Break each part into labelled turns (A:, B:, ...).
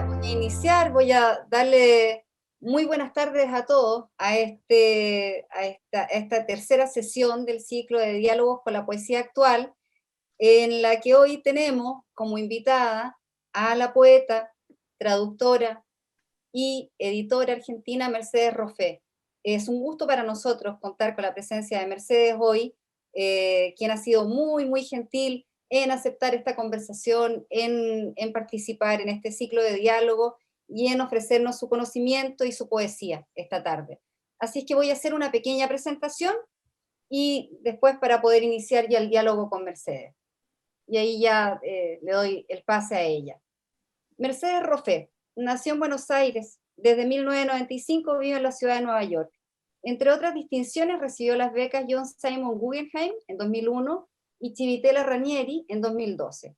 A: voy a iniciar, voy a darle muy buenas tardes a todos a esta tercera sesión del ciclo de diálogos con la poesía actual, en la que hoy tenemos como invitada a la poeta, traductora y editora argentina Mercedes Roffé. Es un gusto para nosotros contar con la presencia de Mercedes hoy, quien ha sido muy, muy gentil en aceptar esta conversación, en participar en este ciclo de diálogo y en ofrecernos su conocimiento y su poesía esta tarde. Así es que voy a hacer una pequeña presentación y después para poder iniciar ya el diálogo con Mercedes. Y ahí ya le doy el pase a ella. Mercedes Roffé nació en Buenos Aires. Desde 1995 vive en la ciudad de Nueva York. Entre otras distinciones recibió las becas John Simon Guggenheim en 2001 y Civitella Ranieri en 2012.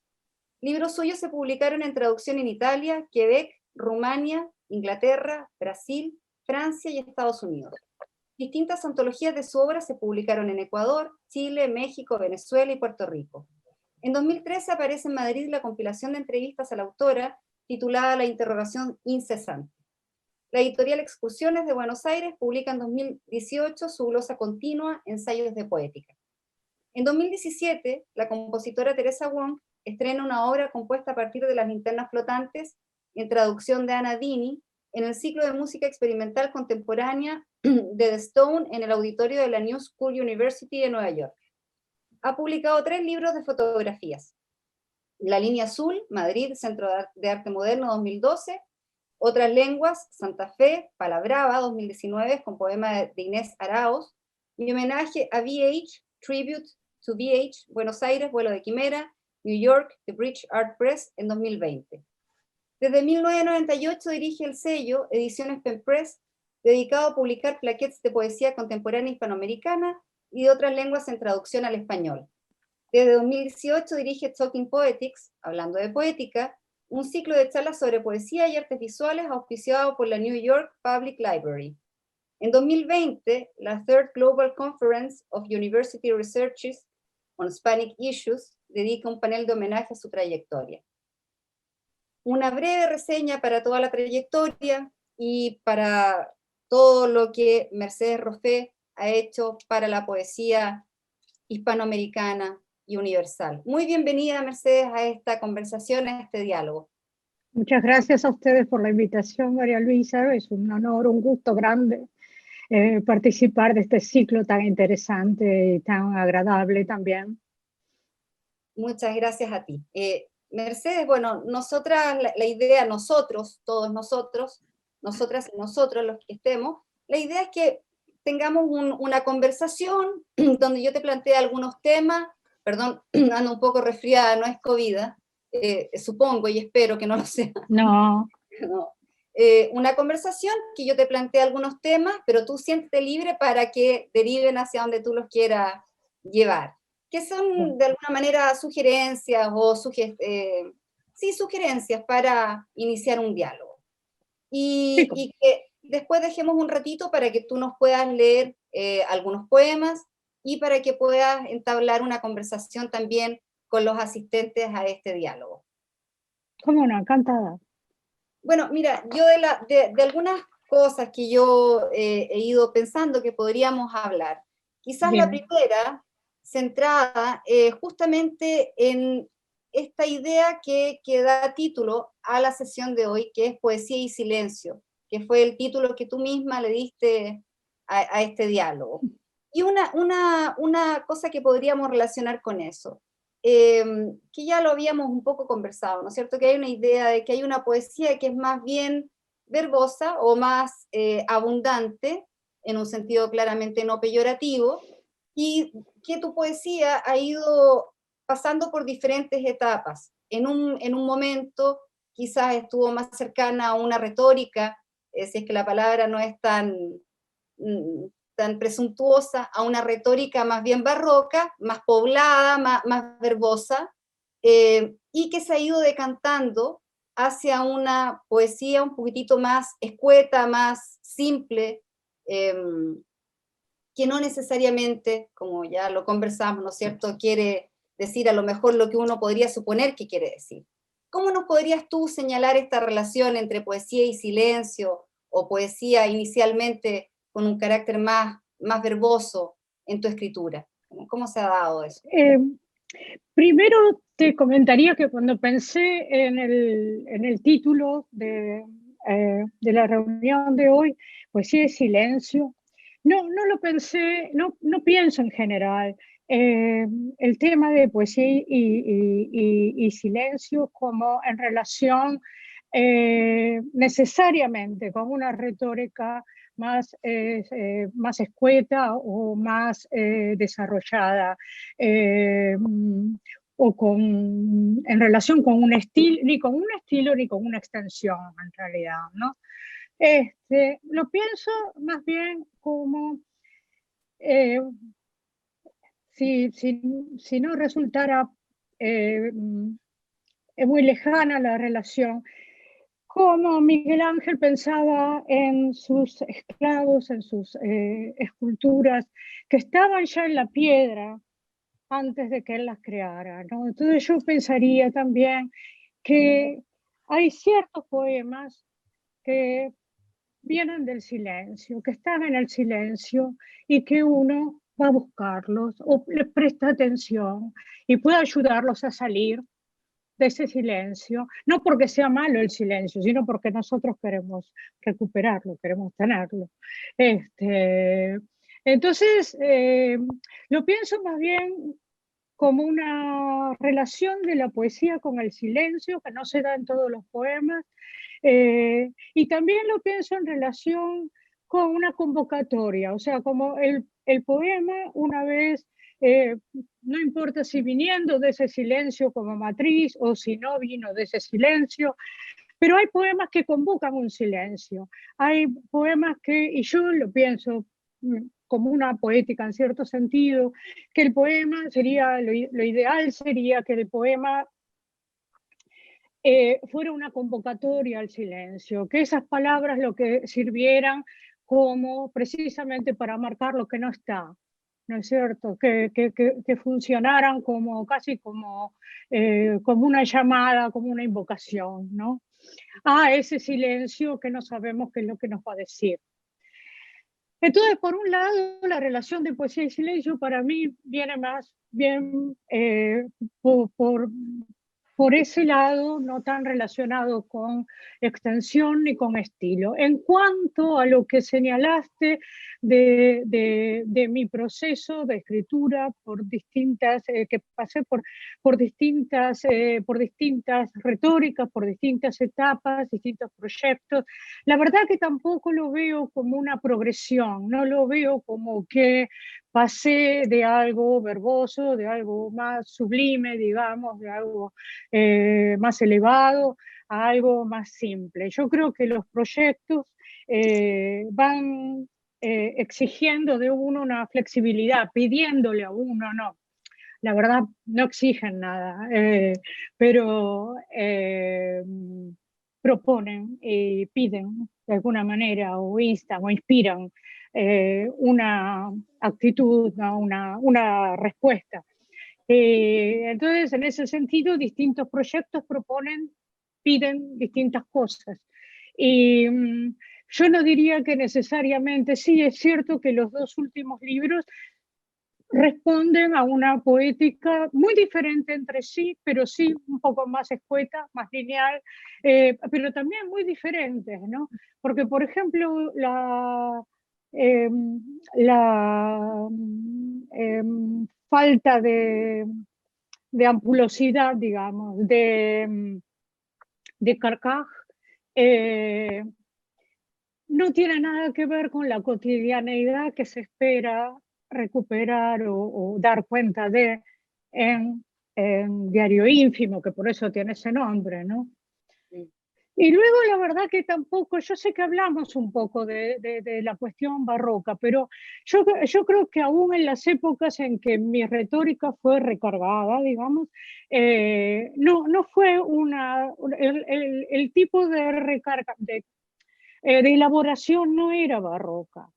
A: Libros suyos se publicaron en traducción en Italia, Quebec, Rumania, Inglaterra, Brasil, Francia y Estados Unidos. Distintas antologías de su obra se publicaron en Ecuador, Chile, México, Venezuela y Puerto Rico. En 2013 aparece en Madrid la compilación de entrevistas a la autora titulada La interrogación incesante. La editorial Excursiones de Buenos Aires publica en 2018 su glosa continua, Ensayos de Poética. En 2017, la compositora Teresa Wong estrena una obra compuesta a partir de Las linternas flotantes, en traducción de Anna Dini, en el ciclo de música experimental contemporánea de The Stone en el auditorio de la New School University de Nueva York. Ha publicado 3 libros de fotografías. La línea azul, Madrid, Centro de Arte Moderno 2012, Otras lenguas, Santa Fe, Palabrava 2019, con poema de Inés Araoz, y homenaje a VH, Tribute to VH, Buenos Aires, Vuelo de Quimera, New York, The Bridge Art Press en 2020. Desde 1998 dirige el sello Ediciones Pen Press, dedicado a publicar plaquettes de poesía contemporánea hispanoamericana y de otras lenguas en traducción al español. Desde 2018 dirige Talking Poetics, hablando de poética, un ciclo de charlas sobre poesía y artes visuales auspiciado por la New York Public Library. En 2020, la Third Global Conference of University Researchers on Hispanic Issues dedica un panel de homenaje a su trayectoria. Una breve reseña para toda la trayectoria y para todo lo que Mercedes Roffé ha hecho para la poesía hispanoamericana y universal. Muy bienvenida, Mercedes, a esta conversación, a este diálogo.
B: Muchas gracias a ustedes por la invitación, María Luisa. Es un honor, un gusto grande participar de este ciclo tan interesante y tan agradable también.
A: Muchas gracias a ti. Mercedes, bueno, nosotras, la idea, nosotros, todos nosotros, nosotras y nosotros los que estemos, la idea es que tengamos una conversación donde yo te plantee algunos temas, perdón, ando un poco resfriada, no es COVID, supongo y espero que no lo sea.
B: No.
A: No. Una conversación que yo te plantee algunos temas, pero tú siéntete libre para que deriven hacia donde tú los quieras llevar. Que son de alguna manera sugerencias o sugerencias para iniciar un diálogo. Y que después dejemos un ratito para que tú nos puedas leer algunos poemas y para que puedas entablar una conversación también con los asistentes a este diálogo.
B: ¿Cómo no? Encantada.
A: Bueno, mira, yo de algunas cosas que yo he ido pensando que podríamos hablar, quizás
B: Bien.
A: la primera, centrada justamente en esta idea que da título a la sesión de hoy, que es Poesía y Silencio, que fue el título que tú misma le diste a este diálogo. Y una cosa que podríamos relacionar con eso, que ya lo habíamos un poco conversado, ¿no es cierto? Que hay una idea de que hay una poesía que es más bien verbosa o más abundante, en un sentido claramente no peyorativo, y que tu poesía ha ido pasando por diferentes etapas. En un momento quizás estuvo más cercana a una retórica, si es que la palabra no es tan presuntuosa, a una retórica más bien barroca, más poblada, más verbosa, y que se ha ido decantando hacia una poesía un poquitito más escueta, más simple, que no necesariamente, como ya lo conversamos, ¿no es cierto?, quiere decir a lo mejor lo que uno podría suponer que quiere decir. ¿Cómo nos podrías tú señalar esta relación entre poesía y silencio, o poesía inicialmente con un carácter más verboso en tu escritura? ¿Cómo se ha dado eso?
B: Eh, Primero te comentaría que cuando pensé en el título de la reunión de hoy, poesía y silencio, no lo pensé, no pienso en general el tema de poesía y silencio como en relación necesariamente con una retórica más escueta o más desarrollada. Eh, o en relación con un estilo, ni con un estilo ni con una extensión en realidad, ¿no? Lo pienso más bien como eh, si no resultara eh, muy lejana la relación, como Miguel Ángel pensaba en sus esclavos, en sus esculturas, que estaban ya en la piedra antes de que él las creara, ¿no? Entonces yo pensaría también que hay ciertos poemas que vienen del silencio, que están en el silencio y que uno va a buscarlos o les presta atención y puede ayudarlos a salir de ese silencio, no porque sea malo el silencio, sino porque nosotros queremos recuperarlo, queremos tenerlo. Este, entonces, lo pienso más bien como una relación de la poesía con el silencio, que no se da en todos los poemas, y también lo pienso en relación con una convocatoria, o sea, como el poema una vez, no importa si viniendo de ese silencio como matriz o si no vino de ese silencio, pero hay poemas que convocan un silencio, hay poemas que, y yo lo pienso como una poética en cierto sentido, que el poema sería, lo ideal sería que el poema fuera una convocatoria al silencio, que esas palabras lo que sirvieran como precisamente para marcar lo que no está, ¿no es cierto? Que funcionaran como casi como una llamada, como una invocación, ¿no? A ese silencio que no sabemos qué es lo que nos va a decir. Entonces, por un lado, la relación de poesía y silencio para mí viene más bien por ese lado, no tan relacionado con extensión ni con estilo. En cuanto a lo que señalaste de mi proceso de escritura por distintas, que pasé por distintas retóricas, por distintas etapas, distintos proyectos, la verdad que tampoco lo veo como una progresión, no lo veo como que pasé de algo verboso, de algo más sublime, digamos, de algo más elevado a algo más simple. Yo creo que los proyectos van exigiendo de uno una flexibilidad, pidiéndole a uno, no. La verdad, no exigen nada, pero proponen y piden de alguna manera o instan o inspiran una actitud, ¿no? Una respuesta. Entonces, en ese sentido, distintos proyectos proponen, piden distintas cosas. Y yo no diría que necesariamente, sí, es cierto que los dos últimos libros responden a una poética muy diferente entre sí, pero sí un poco más escueta, más lineal, pero también muy diferentes, ¿no? Porque, por ejemplo, eh, la falta de ampulosidad, digamos, de Carcaj, no tiene nada que ver con la cotidianeidad que se espera recuperar o dar cuenta de en Diario Ínfimo, que por eso tiene ese nombre, ¿no? Y luego la verdad que tampoco, yo sé que hablamos un poco de la cuestión barroca, pero yo creo que aún en las épocas en que mi retórica fue recargada, digamos, no fue el tipo de recarga, de elaboración no era barroca.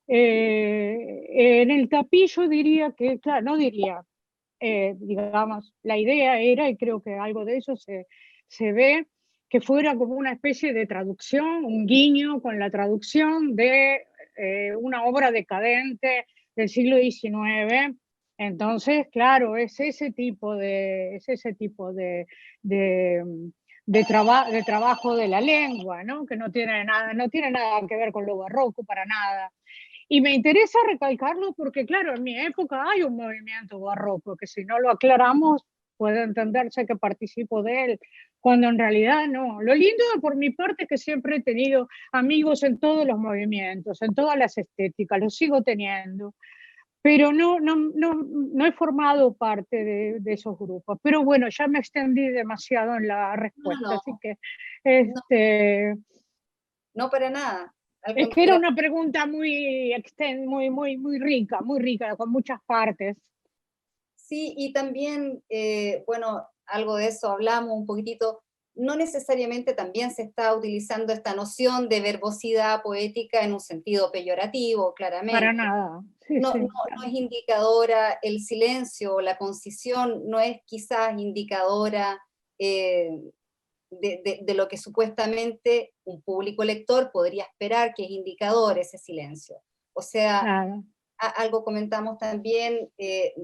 B: En el Capillo diría que, claro, no diría, digamos, la idea era, y creo que algo de eso se se ve que fuera como una especie de traducción, un guiño con la traducción de una obra decadente del siglo XIX. Entonces, claro, es ese tipo de, de trabajo de la lengua, ¿no? Que no tiene nada que ver con lo barroco para nada. Y me interesa recalcarlo porque, claro, en mi época hay un movimiento barroco que si no lo aclaramos puede entenderse que participo de él, cuando en realidad no. Lo lindo por mi parte es que siempre he tenido amigos en todos los movimientos, en todas las estéticas, los sigo teniendo, pero no he formado parte de esos grupos. Pero bueno, ya me extendí demasiado en la
A: No,
B: respuesta,
A: no,
B: así que
A: no,
B: este,
A: no para nada.
B: es que era una pregunta muy rica, con muchas partes.
A: Sí, y también, bueno, algo de eso hablamos un poquitito, no necesariamente también se está utilizando esta noción de verbosidad poética en un sentido peyorativo,
B: Para
A: claramente.
B: nada. Sí,
A: No, no,
B: sí,
A: no
B: claro.
A: es indicadora, el silencio o la concisión no es quizás indicadora eh, de lo que supuestamente un público lector podría esperar que es indicador ese silencio. O sea,
B: Claro.
A: algo comentamos también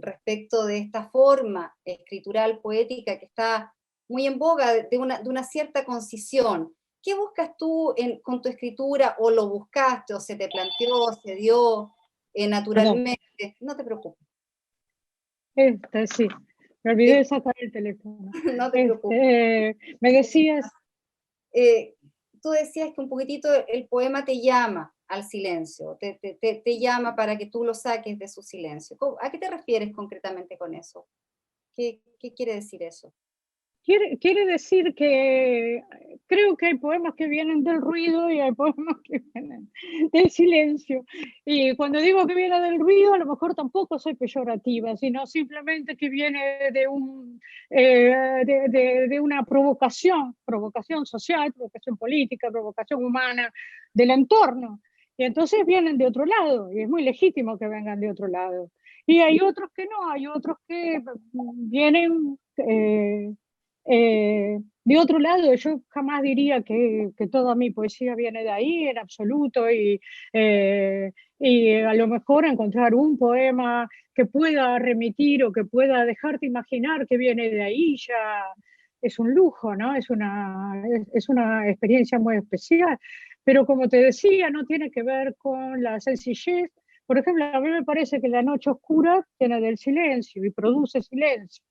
A: respecto de esta forma escritural poética que está muy en boga de una cierta concisión. ¿Qué buscas tú con tu escritura o lo buscaste o se te planteó, se dio
B: Perdón.
A: naturalmente? No te preocupes,
B: Sí, me olvidé
A: que-
B: de sacar el teléfono.
A: no te preocupes.
B: Me decías,
A: eh, Tú decías que un poquitito el poema te llama al silencio, te llama para que tú lo saques de su silencio. ¿A qué te refieres concretamente con eso? ¿Qué quiere decir eso?
B: quiere decir que creo que hay poemas que vienen del ruido y hay poemas que vienen del silencio. Y cuando digo que viene del ruido, a lo mejor tampoco soy peyorativa, sino simplemente que viene de una provocación social, provocación política, provocación humana del entorno. Y entonces vienen de otro lado, y es muy legítimo que vengan de otro lado. Y hay otros que no, hay otros que vienen de otro lado. Yo jamás diría que toda mi poesía viene de ahí, en absoluto, y a lo mejor encontrar un poema que pueda remitir o que pueda dejarte imaginar que viene de ahí ya es un lujo, ¿no? Es una experiencia muy especial. Pero como te decía, no tiene que ver con la sencillez. Por ejemplo, a mí me parece que La noche oscura tiene del silencio y produce silencio,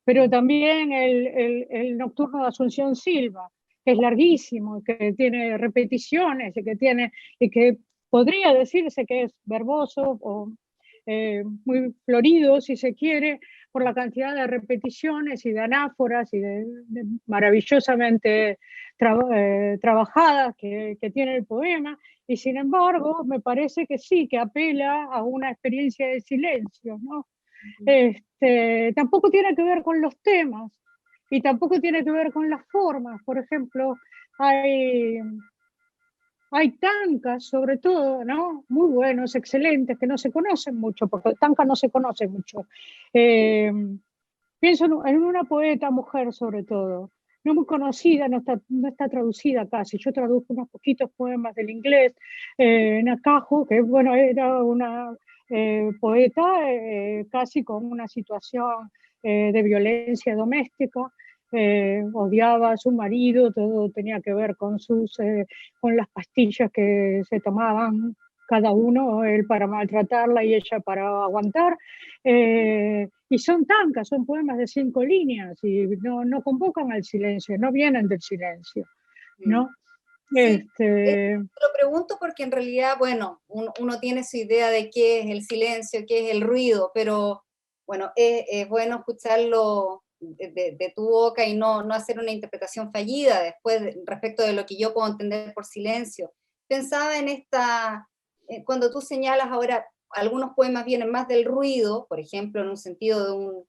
B: pero también el Nocturno de Asunción Silva, que es larguísimo, que tiene repeticiones y que podría decirse que es verboso o muy florido, si se quiere, por la cantidad de repeticiones y de anáforas y de maravillosamente trabajadas que tiene el poema. Y sin embargo, me parece que sí, que apela a una experiencia de silencio, ¿no? Tampoco tiene que ver con los temas y tampoco tiene que ver con las formas. Por ejemplo, hay, hay tancas, sobre todo, ¿no? Muy buenos, excelentes, que no se conocen mucho, porque el tanca no se conoce mucho. Eh, Pienso en una poeta mujer, sobre todo, no muy conocida, no está traducida casi. Yo traduzco unos poquitos poemas del inglés. Nakajo, que bueno, era una poeta casi con una situación de violencia doméstica. Odiaba a su marido, todo tenía que ver con las pastillas que se tomaban cada uno, él para maltratarla y ella para aguantar. Y son tancas, son poemas de 5 líneas y no convocan al silencio, no vienen del silencio,
A: Mm.
B: ¿no?
A: Sí,
B: Este,
A: lo pregunto porque en realidad, bueno, uno tiene su idea de qué es el silencio, qué es el ruido, pero bueno, es bueno escucharlo de tu boca y no hacer una interpretación fallida después respecto de lo que yo puedo entender por silencio. Pensaba en cuando tú señalas ahora, algunos poemas vienen más del ruido, por ejemplo, en un sentido de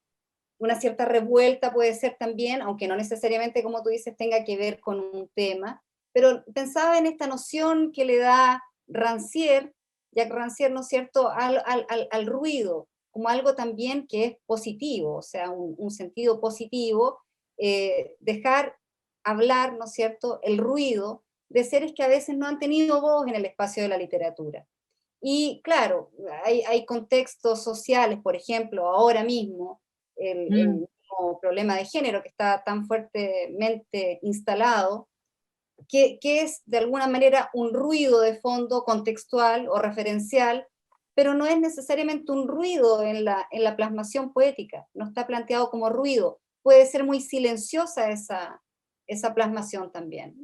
A: una cierta revuelta puede ser también, aunque no necesariamente, como tú dices, tenga que ver con un tema, pero pensaba en esta noción que le da Rancière, Jacques Rancière, ¿no es cierto?, al ruido, como algo también que es positivo, o sea, un sentido positivo, dejar hablar, ¿no es cierto?, el ruido de seres que a veces no han tenido voz en el espacio de la literatura. Y claro, hay contextos sociales, por ejemplo, ahora mismo, el
B: Mm.
A: mismo problema de género que está tan fuertemente instalado, que es de alguna manera un ruido de fondo contextual o referencial, pero no es necesariamente un ruido en la plasmación poética, no está planteado como ruido, puede ser muy silenciosa esa plasmación también.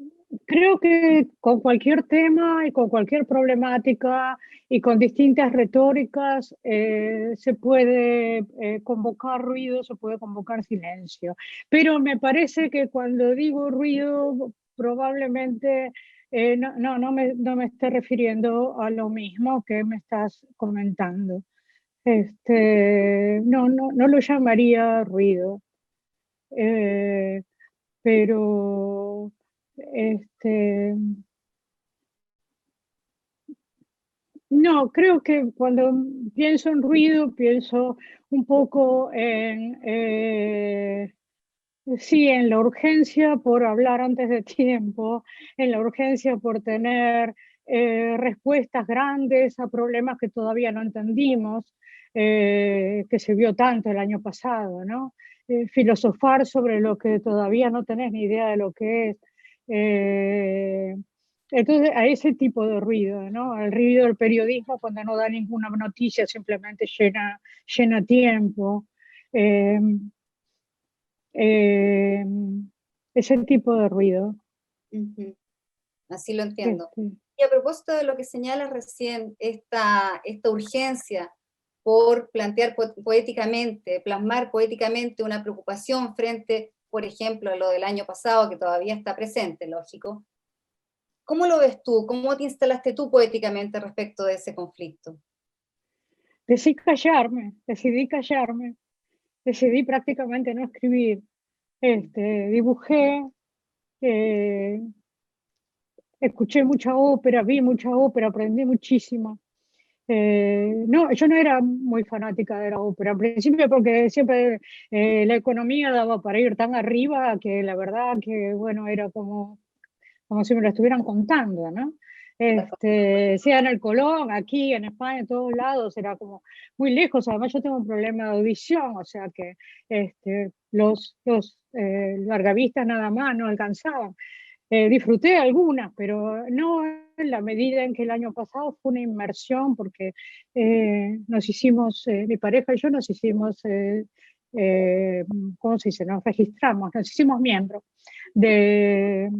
B: Creo que con cualquier tema y con cualquier problemática y con distintas retóricas se puede convocar ruido, se puede convocar silencio. Pero me parece que cuando digo ruido, probablemente no me esté refiriendo a lo mismo que me estás comentando. No lo llamaría ruido. Eh, pero este, no, creo que cuando pienso en ruido, pienso un poco sí, en la urgencia por hablar antes de tiempo, en la urgencia por tener respuestas grandes a problemas que todavía no entendimos, que se vio tanto el año pasado, ¿no? Filosofar sobre lo que todavía no tenés ni idea de lo que es. Eh, entonces, a ese tipo de ruido, ¿no? El ruido del periodismo cuando no da ninguna noticia, simplemente llena tiempo. Eh, eh, Ese tipo de ruido.
A: Ujú, así lo entiendo.
B: Este,
A: Y a propósito de lo que señalas recién, esta urgencia por plantear poéticamente, plasmar poéticamente una preocupación frente, por ejemplo, a lo del año pasado, que todavía está presente, lógico. ¿Cómo lo ves tú? ¿Cómo te instalaste tú poéticamente respecto de ese conflicto?
B: decidí callarme, decidí prácticamente no escribir. Dibujé, eh, escuché mucha ópera, vi mucha ópera, aprendí muchísimo. No, yo no era muy fanática de la ópera, al principio porque siempre la economía daba para ir tan arriba que la verdad que, bueno, era como si me lo estuvieran contando, ¿no? Sea en el Colón, aquí, en España, en todos lados, era como muy lejos. Además, yo tengo un problema de audición, o sea que los largavistas nada más no alcanzaban. Disfruté algunas, pero no en la medida en que el año pasado fue una inmersión, porque nos hicimos, mi pareja y yo nos hicimos, eh, ¿cómo se dice? Nos registramos, nos hicimos miembros de,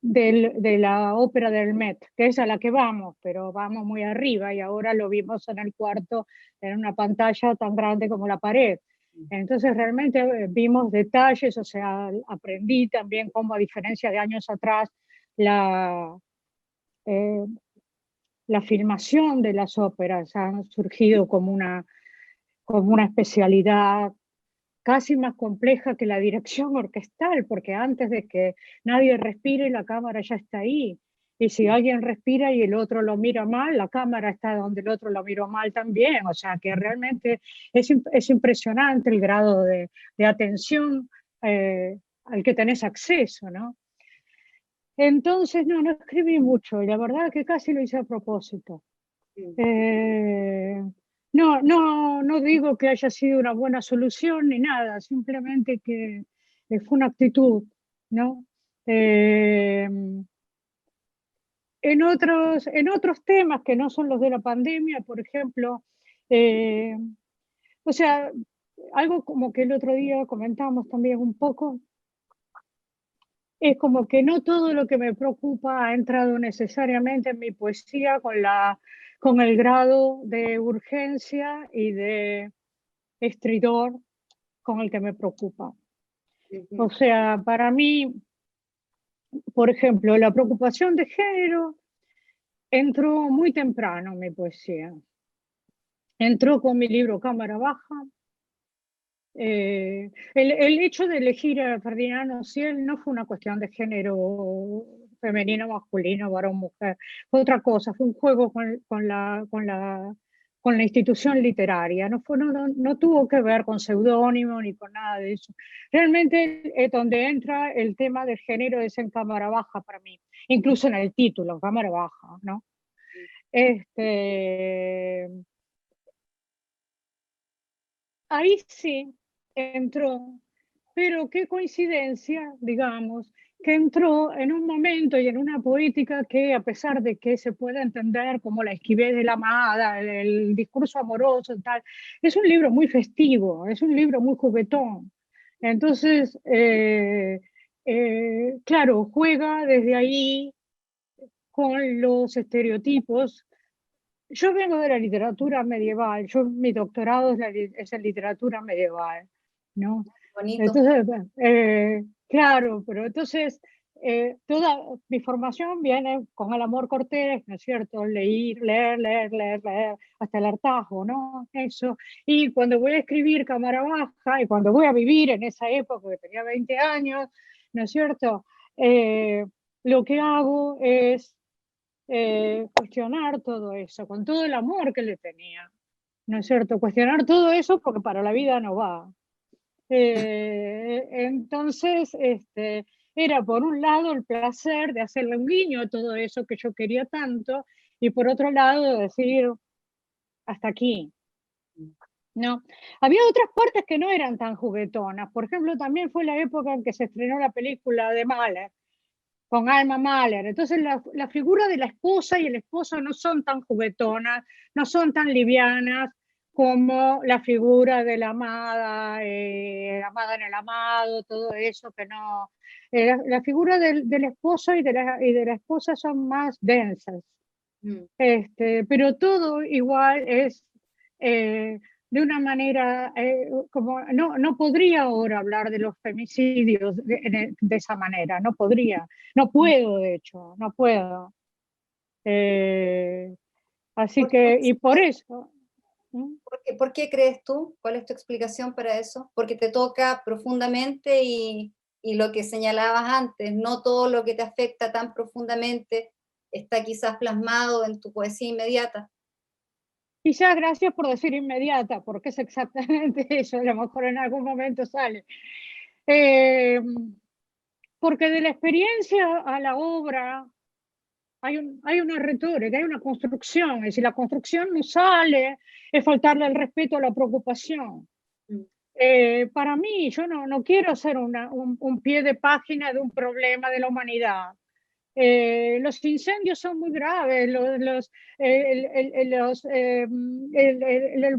B: de la ópera del Met, que es a la que vamos, pero vamos muy arriba y ahora lo vimos en el cuarto en una pantalla tan grande como la pared. Entonces realmente vimos detalles, o sea, aprendí también cómo a diferencia de años atrás, la, eh, la filmación de las óperas ha surgido como una especialidad casi más compleja que la dirección orquestal, porque antes de que nadie respire, la cámara ya está ahí. Y si alguien respira y el otro lo mira mal, la cámara está donde el otro lo miró mal también. O sea que realmente es impresionante el grado de atención al que tenés acceso, ¿no? Entonces, no escribí mucho y la verdad que casi lo hice a propósito. Eh, no digo que haya sido una buena solución ni nada, simplemente que fue una actitud, ¿no? Eh, en otros temas que no son los de la pandemia, por ejemplo, eh, o sea, algo como que el otro día comentamos también un poco, es como que no todo lo que me preocupa ha entrado necesariamente en mi poesía con el grado de urgencia y de estridor con el que me preocupa. O
A: Ujú,
B: sea, para mí, por ejemplo, la preocupación de género entró muy temprano en mi poesía. Entró con mi libro Cámara Baja. El hecho de elegir a Ferdinand Ciel no fue una cuestión de género femenino, masculino, varón, mujer. Fue otra cosa, fue un juego con la con la institución literaria, no tuvo que ver con seudónimo ni con nada de eso. Realmente es donde entra el tema del género es en cámara baja para mí, incluso en el título, cámara baja, ¿no? Ahí sí entró, pero qué coincidencia, digamos, que entró en un momento y en una poética que, a pesar de que se puede entender como la esquivez de la amada, el discurso amoroso y tal, es un libro muy festivo, es un libro muy juguetón. Entonces, claro, juega desde ahí con los estereotipos. Yo vengo de la literatura medieval, mi doctorado es en literatura medieval, ¿no?
A: Bonito.
B: Entonces, claro, pero entonces toda mi formación viene con el amor cortés, ¿no es cierto? Leer, hasta el hartazgo, ¿no? Eso. Y cuando voy a escribir cámara baja y cuando voy a vivir en esa época, que tenía 20 años, ¿no es cierto? Lo que hago es cuestionar todo eso, con todo el amor que le tenía, ¿no es cierto? Cuestionar todo eso porque para la vida no va. Entonces, era por un lado el placer de hacerle un guiño a todo eso que yo quería tanto, y por otro lado decir, hasta aquí, ¿no? Había otras partes que no eran tan juguetonas. Por ejemplo, también fue la época en que se estrenó la película de Mahler, con Alma Mahler. Entonces la figura de la esposa y el esposo no son tan juguetonas, no son tan livianas como la figura de la amada en el amado, todo eso que no... la figura del esposo y de la esposa son más densas.
A: Mm.
B: Pero todo igual es de una manera, como no podría ahora hablar de los femicidios de esa manera, no podría, no puedo de hecho, no puedo. Eh, Así
A: ¿Por qué,
B: que, y por eso, ¿no?
A: por qué crees tú? ¿Cuál es tu explicación para eso? Porque te toca profundamente y lo que señalabas antes, no todo lo que te afecta tan profundamente está quizás plasmado en tu poesía inmediata.
B: Quizás gracias por decir inmediata, porque es exactamente eso, a lo mejor en algún momento sale. Eh, Porque de la experiencia a la obra hay una retórica, hay una construcción, y si la construcción no sale, es faltarle el respeto a la preocupación.
A: Mm.
B: Para mí, yo no quiero ser un pie de página de un problema de la humanidad. Los incendios son muy graves, el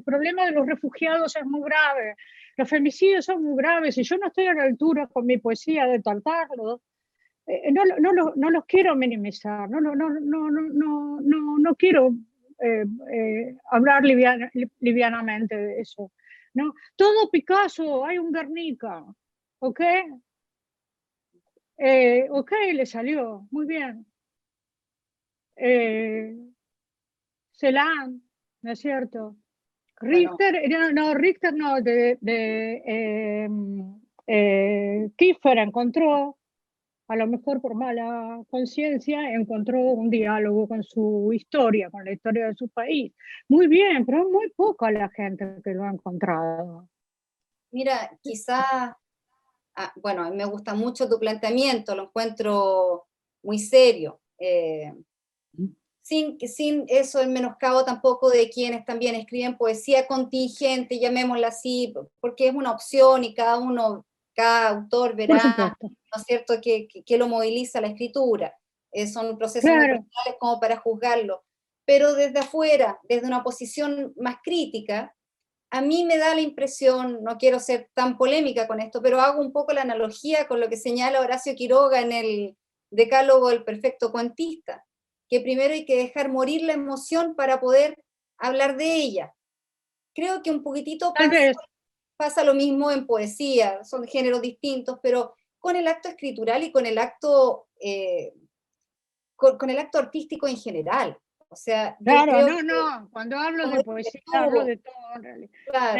B: problema de los refugiados es muy grave, los femicidios son muy graves, y yo no estoy a la altura con mi poesía de tratarlos. No los quiero minimizar, no quiero hablar livianamente de eso, ¿no? Todo Picasso, hay un Guernica, ¿ok? Ok, le salió, muy bien. Eh, Celan, ¿no es cierto?
A: Bueno,
B: Richter no, Kiefer encontró, a lo mejor por mala conciencia, encontró un diálogo con su historia, con la historia de su país. Muy bien, pero es muy poca la gente que lo ha encontrado.
A: mira, quizás, bueno, a mí me gusta mucho tu planteamiento, lo encuentro muy serio. Sin eso el menoscabo tampoco de quienes también escriben poesía contingente, llamémosla así, porque es una opción y cada autor
B: Por
A: verá,
B: supuesto.
A: ¿no es cierto?, que lo moviliza la escritura. Son procesos muy
B: Claro,
A: personales como para juzgarlo. Pero desde afuera, desde una posición más crítica, a mí me da la impresión, no quiero ser tan polémica con esto, pero hago un poco la analogía con lo que señala Horacio Quiroga en el Decálogo del Perfecto Cuentista, que primero hay que dejar morir la emoción para poder hablar de ella. Creo que un poquitito
B: tal vez.
A: pasa lo mismo en poesía, son géneros distintos, pero con el acto escritural y con el acto, con el acto artístico en general. O sea, yo
B: Claro,
A: creo que,
B: cuando hablo
A: como
B: de
A: dices
B: poesía, hablo
A: tú,
B: de todo en realidad. En
A: claro,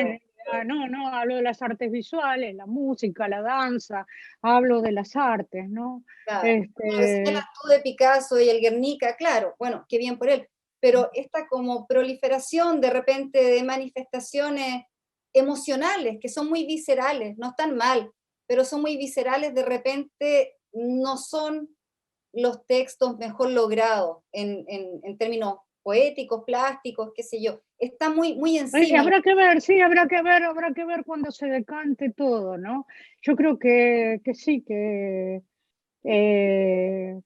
B: realidad, hablo de las artes visuales, la música, la danza, hablo de las artes, ¿no?
A: claro. Como lo señalas
B: Este,
A: tú de Picasso y el Guernica, claro, bueno, qué bien por él. pero esta como proliferación de repente de manifestaciones emocionales que son muy viscerales, no están mal, pero son muy viscerales, de repente no son los textos mejor logrados en términos poéticos, plásticos, qué sé yo. Está muy, muy encima.
B: Habrá que ver, sí, habrá que ver cuando se decante todo, ¿no? Yo creo que sí, eh,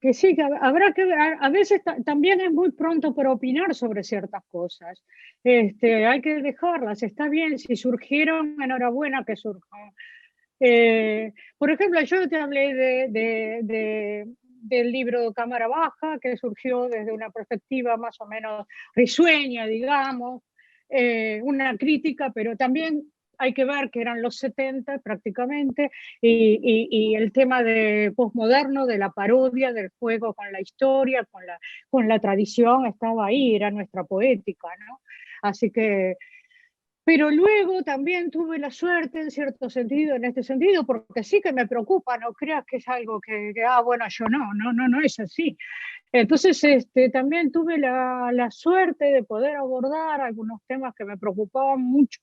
B: que sí, que habrá que ver. A veces también es muy pronto para opinar sobre ciertas cosas. Hay que dejarlas, está bien, si surgieron, enhorabuena que surjan. Por ejemplo, yo te hablé del libro Cámara Baja, que surgió desde una perspectiva más o menos risueña, digamos, una crítica, pero también hay que ver que eran los 70 prácticamente, y el tema de posmoderno, de la parodia, del juego con la historia, con la tradición, estaba ahí, era nuestra poética, ¿no? Así que pero luego también tuve la suerte, en cierto sentido, en este sentido, porque sí que me preocupa, no creas que es algo bueno, yo no es así. Entonces, también tuve la suerte de poder abordar algunos temas que me preocupaban mucho,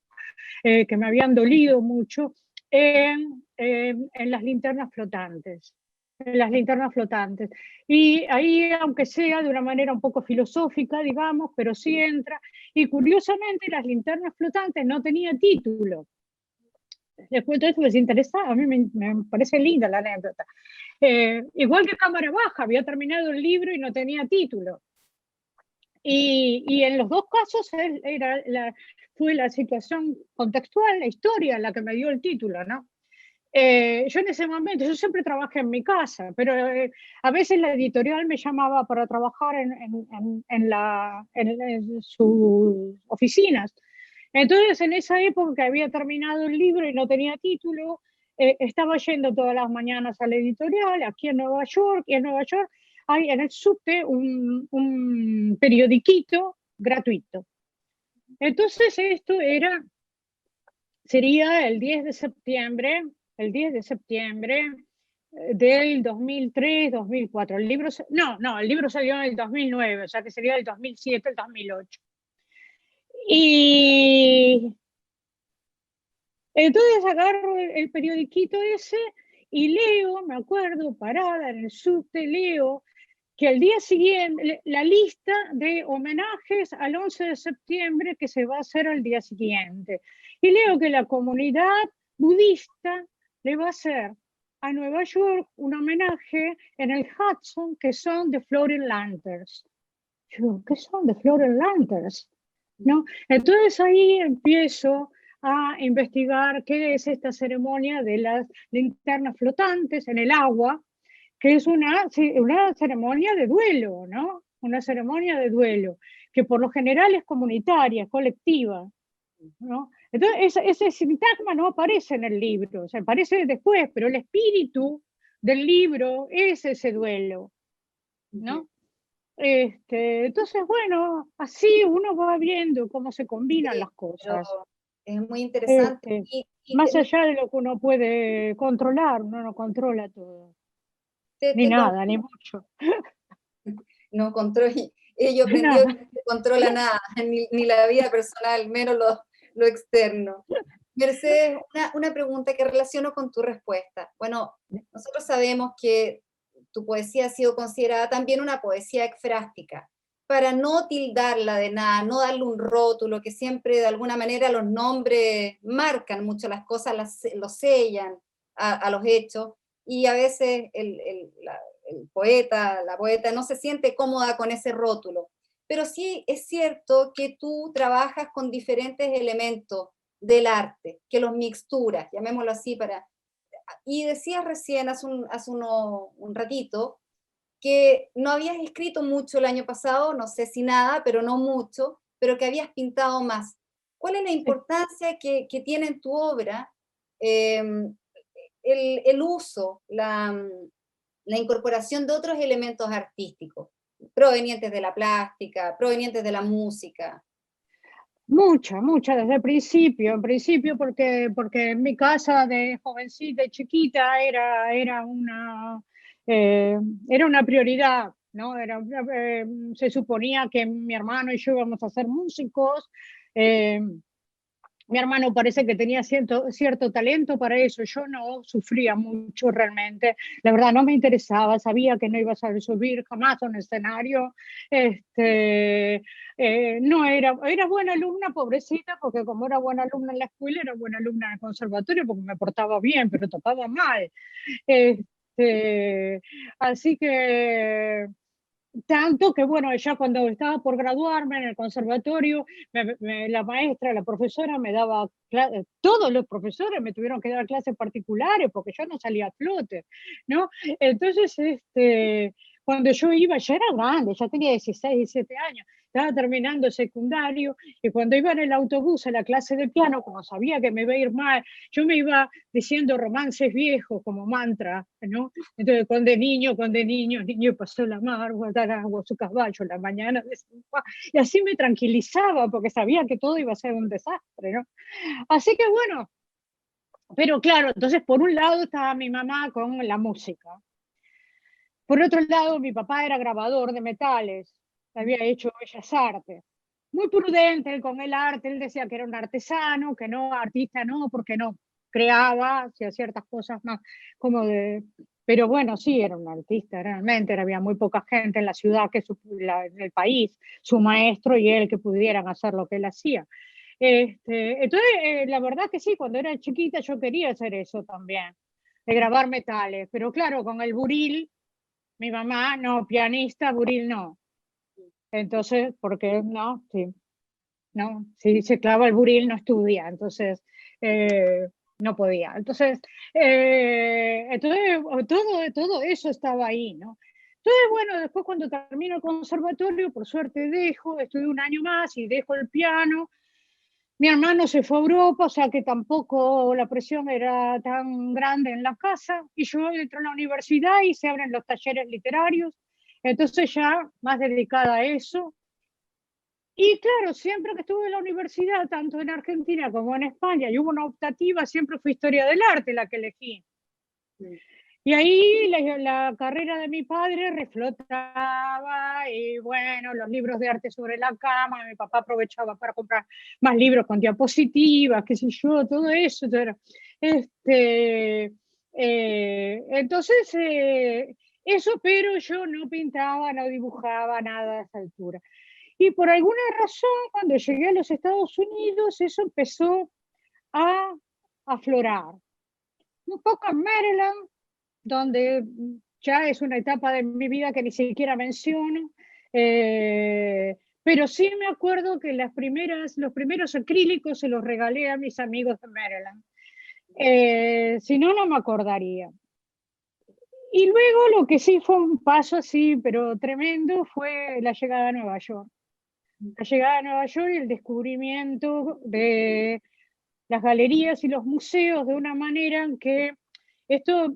B: que me habían dolido mucho, en las linternas flotantes. En las linternas flotantes. Y ahí, aunque sea de una manera un poco filosófica, digamos, pero sí entra. Y curiosamente, las linternas flotantes no tenían título. Después de eso les interesa, a mí me parece linda la anécdota. Igual que Cámara Baja, había terminado el libro y no tenía título. Y en los dos casos fue la situación contextual, la historia, la que me dio el título, ¿no? Yo en ese momento, yo siempre trabajé en mi casa, pero a veces la editorial me llamaba para trabajar en sus oficinas. Entonces, en esa época que había terminado el libro y no tenía título, estaba yendo todas las mañanas a la editorial, aquí en Nueva York, y en Nueva York hay en el subte un periodiquito gratuito. Entonces, sería el 10 de septiembre del 2003, 2004. El libro salió en el 2009, o sea que sería el 2007, el 2008. Y entonces agarro el periodiquito ese y leo, me acuerdo, parada en el subte, leo que al día siguiente, la lista de homenajes al 11 de septiembre que se va a hacer al día siguiente. Y leo que la comunidad budista le va a hacer a Nueva York un homenaje en el Hudson, que son The Floating Lanterns. Yo, ¿qué son The Floating Lanterns? ¿No? Entonces ahí empiezo a investigar qué es esta ceremonia de las linternas flotantes en el agua, que es una ceremonia de duelo, ¿no? Una ceremonia de duelo, que por lo general es comunitaria, colectiva, ¿no? Entonces, ese sintagma no aparece en el libro, o sea, aparece después, pero el espíritu del libro es ese duelo, ¿no? Entonces, bueno, así uno va viendo cómo se combinan las cosas.
A: Es muy interesante.
B: Más allá de lo que uno puede controlar, uno no controla todo. Ni nada, ni mucho.
A: No controla, yo aprendí que no se controla nada, ni la vida personal, menos lo externo. Mercedes, una pregunta que relaciono con tu respuesta. Bueno, nosotros sabemos que tu poesía ha sido considerada también una poesía ekfrástica, para no tildarla de nada, no darle un rótulo, que siempre de alguna manera los nombres marcan mucho las cosas, los sellan a los hechos, y a veces la poeta no se siente cómoda con ese rótulo. Pero sí es cierto que tú trabajas con diferentes elementos del arte, que los mixturas, llamémoslo así, y decías recién, hace un ratito, que no habías escrito mucho el año pasado, no sé si nada, pero no mucho, pero que habías pintado más. ¿Cuál es la importancia que tiene en tu obra el uso, la incorporación de otros elementos artísticos, provenientes de la plástica, provenientes de la música?
B: Mucha, desde el principio, porque en mi casa de jovencita y chiquita era una prioridad ¿no? Se suponía que mi hermano y yo íbamos a ser músicos. eh, Mi hermano parece que tenía cierto talento para eso. Yo no sufría mucho realmente. La verdad, no me interesaba. Sabía que no iba a saber subir jamás a un escenario. No era buena alumna, pobrecita, porque como era buena alumna en la escuela, era buena alumna en el conservatorio, porque me portaba bien, pero tocaba mal. Así que tanto que, bueno, ya cuando estaba por graduarme en el conservatorio, la maestra, la profesora me daba, todos los profesores me tuvieron que dar clases particulares porque yo no salía a flote, ¿no? Entonces, cuando yo iba, ya era grande, ya tenía 16, 17 años, estaba terminando el secundario, y cuando iba en el autobús a la clase de piano, como sabía que me iba a ir mal, yo me iba diciendo romances viejos como mantra, ¿no? Entonces, cuando de niño pasó la mar, guardar agua su caballo, la mañana de San Juan, y así me tranquilizaba porque sabía que todo iba a ser un desastre, ¿no? Así que bueno, pero claro, entonces por un lado estaba mi mamá con la música, por otro lado mi papá era grabador de metales, había hecho bellas artes, muy prudente él con el arte, él decía que era un artesano, que no, artista no, porque no creaba, hacía ciertas cosas más como de... Pero bueno, sí, era un artista realmente, había muy poca gente en la ciudad, en el país, su maestro y él que pudieran hacer lo que él hacía. Entonces, la verdad que sí, cuando era chiquita yo quería hacer eso también, de grabar metales, pero claro, con el buril, mi mamá no, pianista, buril no. Entonces, porque no, sí, no, si se clava el buril no estudia, entonces no podía. Entonces todo eso estaba ahí, ¿no? Entonces, bueno, después cuando termino el conservatorio, por suerte estudio un año más y dejo el piano. Mi hermano se fue a Europa, o sea que tampoco la presión era tan grande en la casa, y yo entro a la universidad y se abren los talleres literarios, entonces ya más dedicada a eso. Y claro, siempre que estuve en la universidad, tanto en Argentina como en España, y hubo una optativa, siempre fue historia del arte la que elegí. Y ahí la carrera de mi padre reflotaba, y bueno, los libros de arte sobre la cama, mi papá aprovechaba para comprar más libros con diapositivas, qué sé yo, todo eso. Entonces, eso, pero yo no pintaba, no dibujaba nada a esa altura. Y por alguna razón, cuando llegué a los Estados Unidos, eso empezó a aflorar. Un poco en Maryland, donde ya es una etapa de mi vida que ni siquiera menciono, pero sí me acuerdo que los primeros acrílicos se los regalé a mis amigos de Maryland. Si no, no me acordaría. Y luego lo que sí fue un paso así, pero tremendo, fue la llegada a Nueva York. La llegada a Nueva York y el descubrimiento de las galerías y los museos de una manera en que esto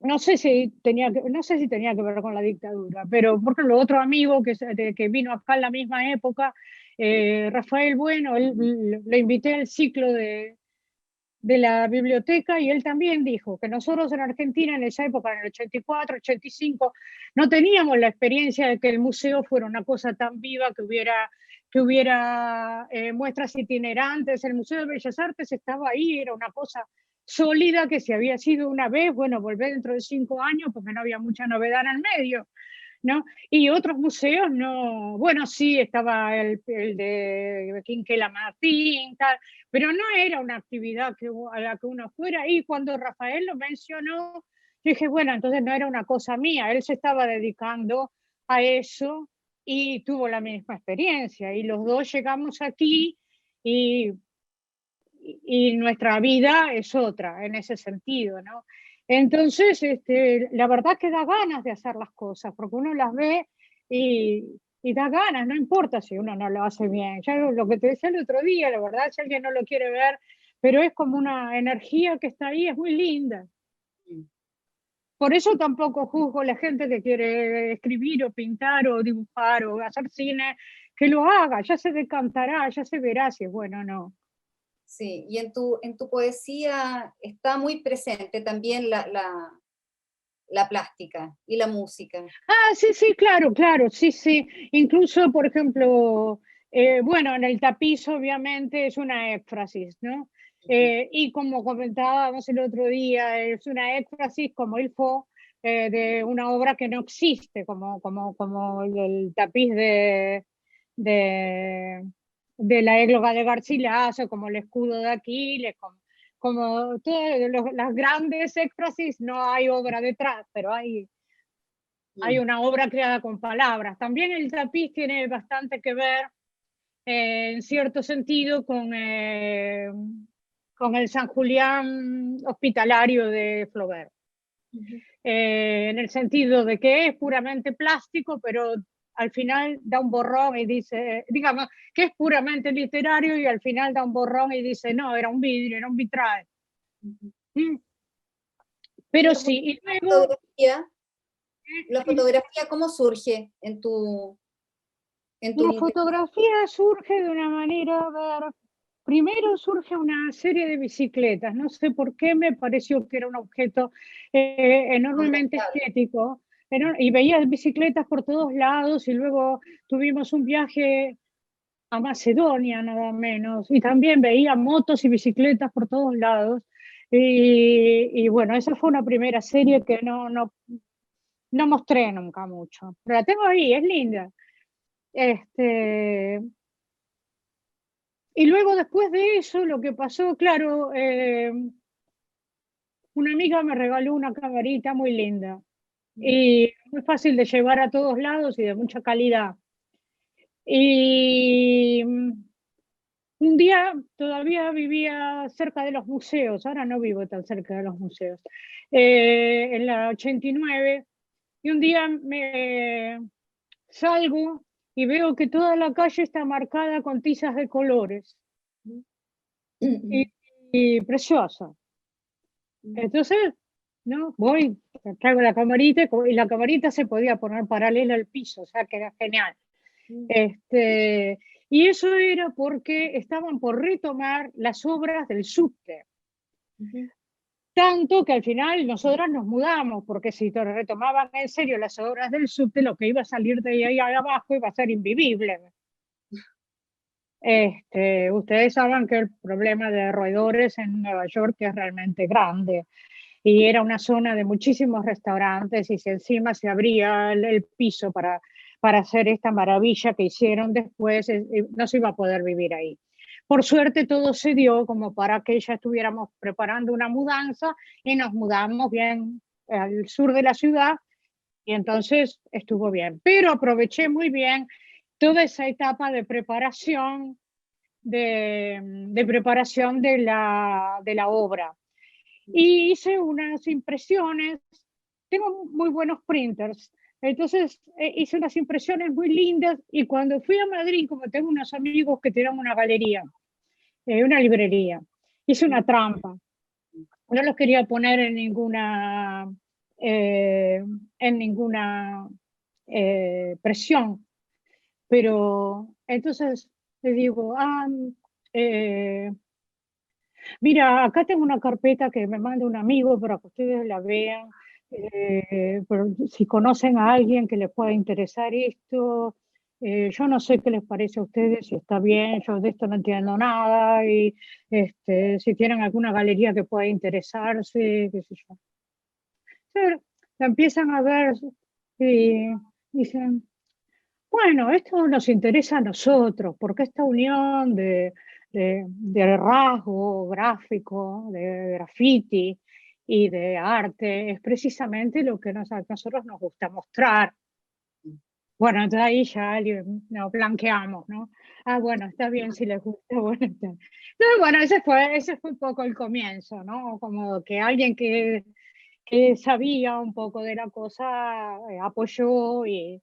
B: no sé si tenía que ver con la dictadura, pero por ejemplo, otro amigo que vino acá en la misma época, Rafael Bueno, lo invité al ciclo de la biblioteca, y él también dijo que nosotros en Argentina en esa época, en el 84, 85, no teníamos la experiencia de que el museo fuera una cosa tan viva, que hubiera muestras itinerantes. El Museo de Bellas Artes estaba ahí, era una cosa sólida que si había sido una vez, bueno, volver dentro de 5 años porque no había mucha novedad en el medio, ¿no? Y otros museos no, bueno, sí, estaba el de Quinquela Martín, tal, pero no era una actividad a la que uno fuera. Y cuando Rafael lo mencionó, dije, bueno, entonces no era una cosa mía, él se estaba dedicando a eso y tuvo la misma experiencia. Y los dos llegamos aquí, y nuestra vida es otra en ese sentido, ¿no? Entonces, la verdad que da ganas de hacer las cosas, porque uno las ve y da ganas, no importa si uno no lo hace bien. Ya lo que te decía el otro día, la verdad, si alguien no lo quiere ver, pero es como una energía que está ahí, es muy linda. Por eso tampoco juzgo a la gente que quiere escribir o pintar o dibujar o hacer cine, que lo haga, ya se decantará, ya se verá si es bueno o no.
A: Sí, y en tu poesía está muy presente también la plástica y la música.
B: Ah, sí, sí, claro, claro, sí, sí. Incluso, por ejemplo, bueno, en el tapiz obviamente es una éfrasis, ¿no? Y como comentábamos el otro día, es una éfrasis como el fo de una obra que no existe, como el tapiz de, de la égloga de Garcilaso, como el escudo de Aquiles, como todas las grandes éfrasis, no hay obra detrás, pero hay una obra creada con palabras. También el tapiz tiene bastante que ver, en cierto sentido, con el San Julián hospitalario de Flaubert. En el sentido de que es puramente plástico, pero al final da un borrón y dice, digamos, que es puramente literario y al final da un borrón y dice, no, era un vidrio, era un vitral. Mm.
A: Y
B: Pero sí, y luego...
A: fotografía, la fotografía, ¿cómo surge en tu
B: La
A: interés?
B: fotografía surge de una manera, a ver, primero surge una serie de bicicletas, no sé por qué me pareció que era un objeto enormemente
A: Contestable.
B: estético, y veía bicicletas por todos lados y luego tuvimos un viaje a Macedonia nada menos y también veía motos y bicicletas por todos lados y bueno, esa fue una primera serie que no mostré nunca mucho, pero la tengo ahí, es linda. Este, y luego después de eso, lo que pasó, claro, una amiga me regaló una camarita muy linda y muy fácil de llevar a todos lados y de mucha calidad. Y un día todavía vivía cerca de los museos, ahora no vivo tan cerca de los museos, en la 89, y un día me salgo y veo que toda la calle está marcada con tizas de colores y, y preciosa. Entonces, ¿no? Voy, traigo la camarita y la camarita se podía poner paralela al piso, o sea que era genial. Y eso era porque estaban por retomar las obras del subte. Tanto que al final nosotras nos mudamos, porque si retomaban en serio las obras del subte, lo que iba a salir de ahí abajo iba a ser invivible. Ustedes saben que el problema de roedores en Nueva York es realmente grande y era una zona de muchísimos restaurantes y si encima se abría el piso para hacer esta maravilla que hicieron después, no se iba a poder vivir ahí. Por suerte todo se dio como para que ya estuviéramos preparando una mudanza y nos mudamos bien al sur de la ciudad y entonces estuvo bien. Pero aproveché muy bien toda esa etapa de preparación de preparación de la obra. Y hice unas impresiones, tengo muy buenos printers, entonces hice unas impresiones muy lindas y cuando fui a Madrid, como tengo unos amigos que tienen una galería, una librería, hice una trampa. No los quería poner en ninguna presión, pero entonces le digo, eh, mira, acá tengo una carpeta que me manda un amigo para que ustedes la vean. Pero si conocen a alguien que les pueda interesar esto, yo no sé qué les parece a ustedes, si está bien, yo de esto no entiendo nada, y si tienen alguna galería que pueda interesarse, qué sé yo. Pero la empiezan a ver y dicen, bueno, esto nos interesa a nosotros, porque esta unión de rasgo gráfico, de graffiti y de arte es precisamente lo que a nosotros nos gusta mostrar. Bueno, entonces ahí ya nos blanqueamos, ¿no? Ah, bueno, está bien si les gusta. Bueno, entonces, bueno, ese fue un poco el comienzo, ¿no? Como que alguien que sabía un poco de la cosa apoyó y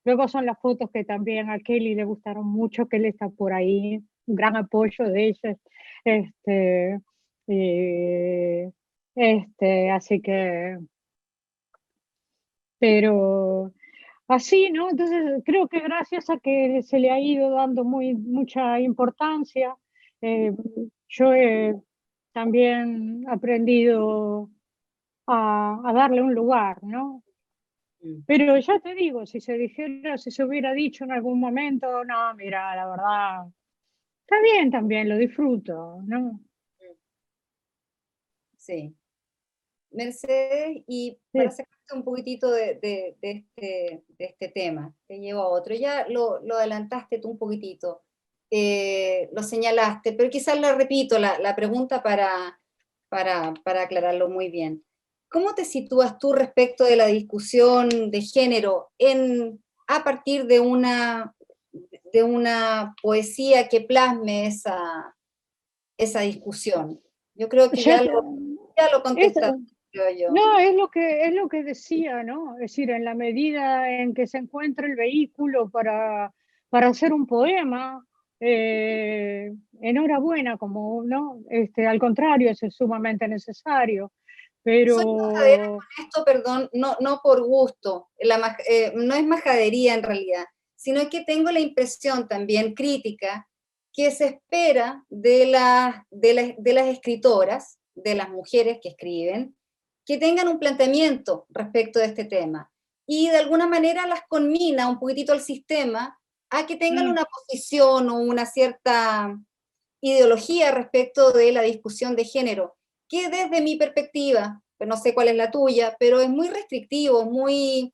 B: luego son las fotos que también a Kelly le gustaron mucho, que él está por ahí, un gran apoyo de ella. Este, eh, así que, pero así, ¿no? Entonces creo que gracias a que se le ha ido dando mucha importancia, eh, yo he también aprendido a darle un lugar, ¿no?
A: Mm.
B: Pero ya te digo, si se dijera, si se hubiera dicho en algún momento, no, mira, la verdad, está bien también, lo disfruto, ¿no?
A: Sí. Mercedes, y para
B: Sí.
A: sacarte un poquitito de este tema, te llevo a otro. Ya lo adelantaste tú un poquitito, lo señalaste, pero quizás la repito la pregunta para aclararlo muy bien. ¿Cómo te sitúas tú respecto de la discusión de género a partir de una poesía que plasme esa discusión? Yo creo que
B: Ya
A: ya lo
B: es,
A: contestaste, creo yo.
B: no, es lo que decía, ¿no? Es decir, en la medida en que se encuentra el vehículo para hacer un poema, enhorabuena, como, ¿no? Al contrario, eso es sumamente necesario,
A: Soy majadera
B: pero
A: con esto, perdón, no por gusto, no es majadería en realidad, sino que tengo la impresión también crítica que se espera de las escritoras, de las mujeres que escriben, que tengan un planteamiento respecto de este tema y de alguna manera las conmina un poquitito al sistema a que tengan
B: mm,
A: una posición o una cierta ideología respecto de la discusión de género, que desde mi perspectiva, pues no sé cuál es la tuya, pero es muy restrictivo, una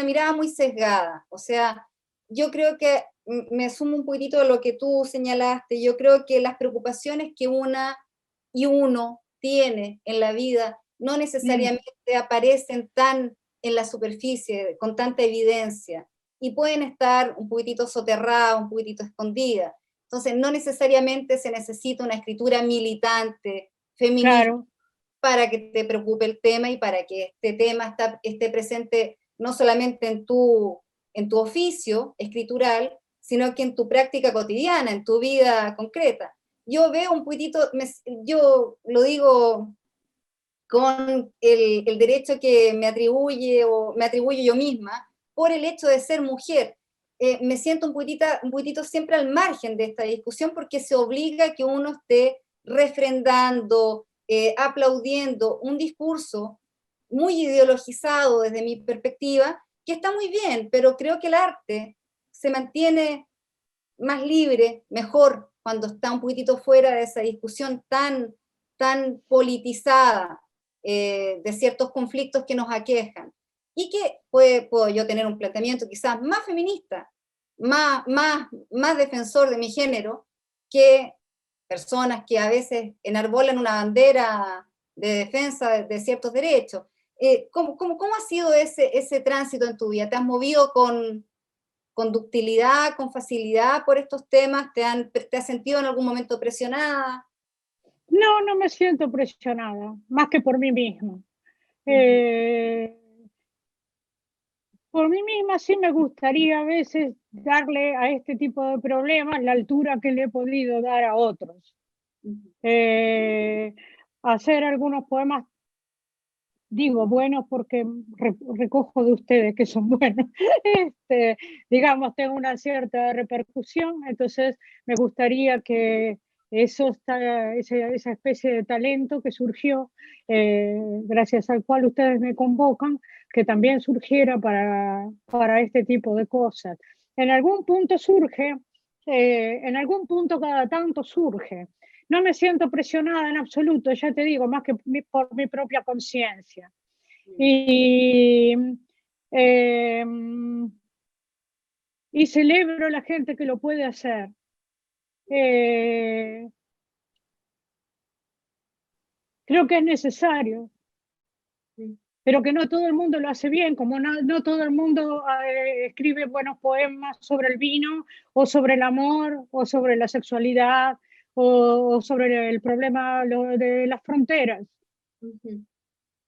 A: mirada muy sesgada. O sea, yo creo que me sumo un poquitito a lo que tú señalaste, yo creo que las preocupaciones que una y uno tiene en la vida no
B: mm,
A: necesariamente aparecen tan en la superficie, con tanta evidencia, y pueden estar un poquitito soterradas, un poquitito escondidas. Entonces, no necesariamente se necesita una escritura militante, feminista,
B: claro,
A: para que te preocupe el tema y para que este tema esté presente no solamente en tu oficio escritural, sino que en tu práctica cotidiana, en tu vida concreta. Yo veo un poquitito, yo lo digo con el derecho que me atribuye o me atribuyo yo misma por el hecho de ser mujer. Me siento un poquitito siempre al margen de esta discusión porque se obliga a que uno esté refrendando, aplaudiendo un discurso muy ideologizado desde mi perspectiva, que está muy bien, pero creo que el arte se mantiene más libre, mejor, cuando está un poquitito fuera de esa discusión tan politizada de ciertos conflictos que nos aquejan. Y que puedo yo tener un planteamiento quizás más feminista, más defensor de mi género, que personas que a veces enarbolan una bandera de defensa de ciertos derechos. ¿Cómo ha sido ese tránsito en tu vida? ¿Te has movido con ductilidad, con facilidad por estos temas? ¿Te has sentido en algún momento presionada?
B: no, no me siento presionada, más que por mí misma.
A: Ujú.
B: Eh, por mí misma sí me gustaría a veces darle a este tipo de problemas la altura que le he podido dar a otros.
A: Ujú.
B: Eh, hacer algunos poemas, digo buenos porque recojo de ustedes que son buenos, este, digamos, tengo una cierta repercusión, entonces me gustaría que esa especie de talento que surgió, gracias al cual ustedes me convocan, que también surgiera para este tipo de cosas. En algún punto surge, en algún punto cada tanto surge. No me siento presionada en absoluto, ya te digo, más que por mi propia conciencia. Y, eh, y celebro la gente que lo puede hacer. Eh, creo que es necesario, pero que no todo el mundo lo hace bien, como no todo el mundo escribe buenos poemas sobre el vino, o sobre el amor, o sobre la sexualidad, o sobre el problema de las fronteras.
A: Ujú.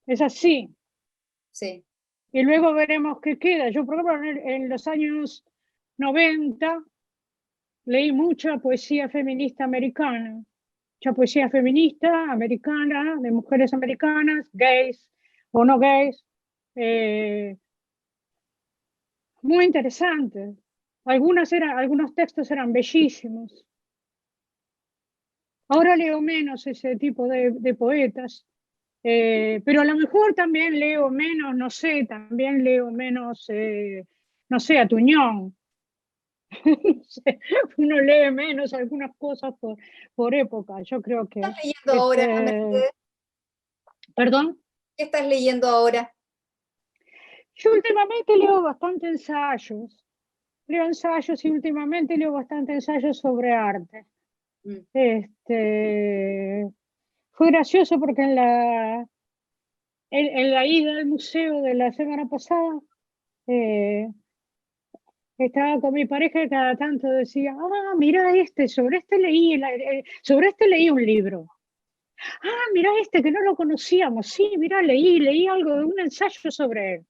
B: Es así.
A: Sí.
B: Y luego veremos qué queda. Yo, por ejemplo, en los años 90 leí mucha poesía feminista americana, mucha poesía feminista americana, de mujeres americanas, gays o no gays, eh, muy interesante. Algunos textos eran bellísimos. Ahora leo menos ese tipo de poetas, Pero a lo mejor también leo menos, no sé, también leo menos, no sé, a Tuñón. No sé, uno lee menos algunas cosas por época. Yo creo
A: ¿Qué
B: que,
A: estás leyendo ahora, Mercedes?
B: perdón,
A: ¿Qué estás leyendo ahora?
B: yo últimamente leo ensayos y últimamente leo bastante ensayos sobre arte.
A: Mm.
B: Fue gracioso porque en la ida al museo de la semana pasada, eh, estaba con mi pareja y cada tanto decía, mira sobre este leí un libro. Mira este que no lo conocíamos, sí, mira, leí algo de un ensayo sobre él.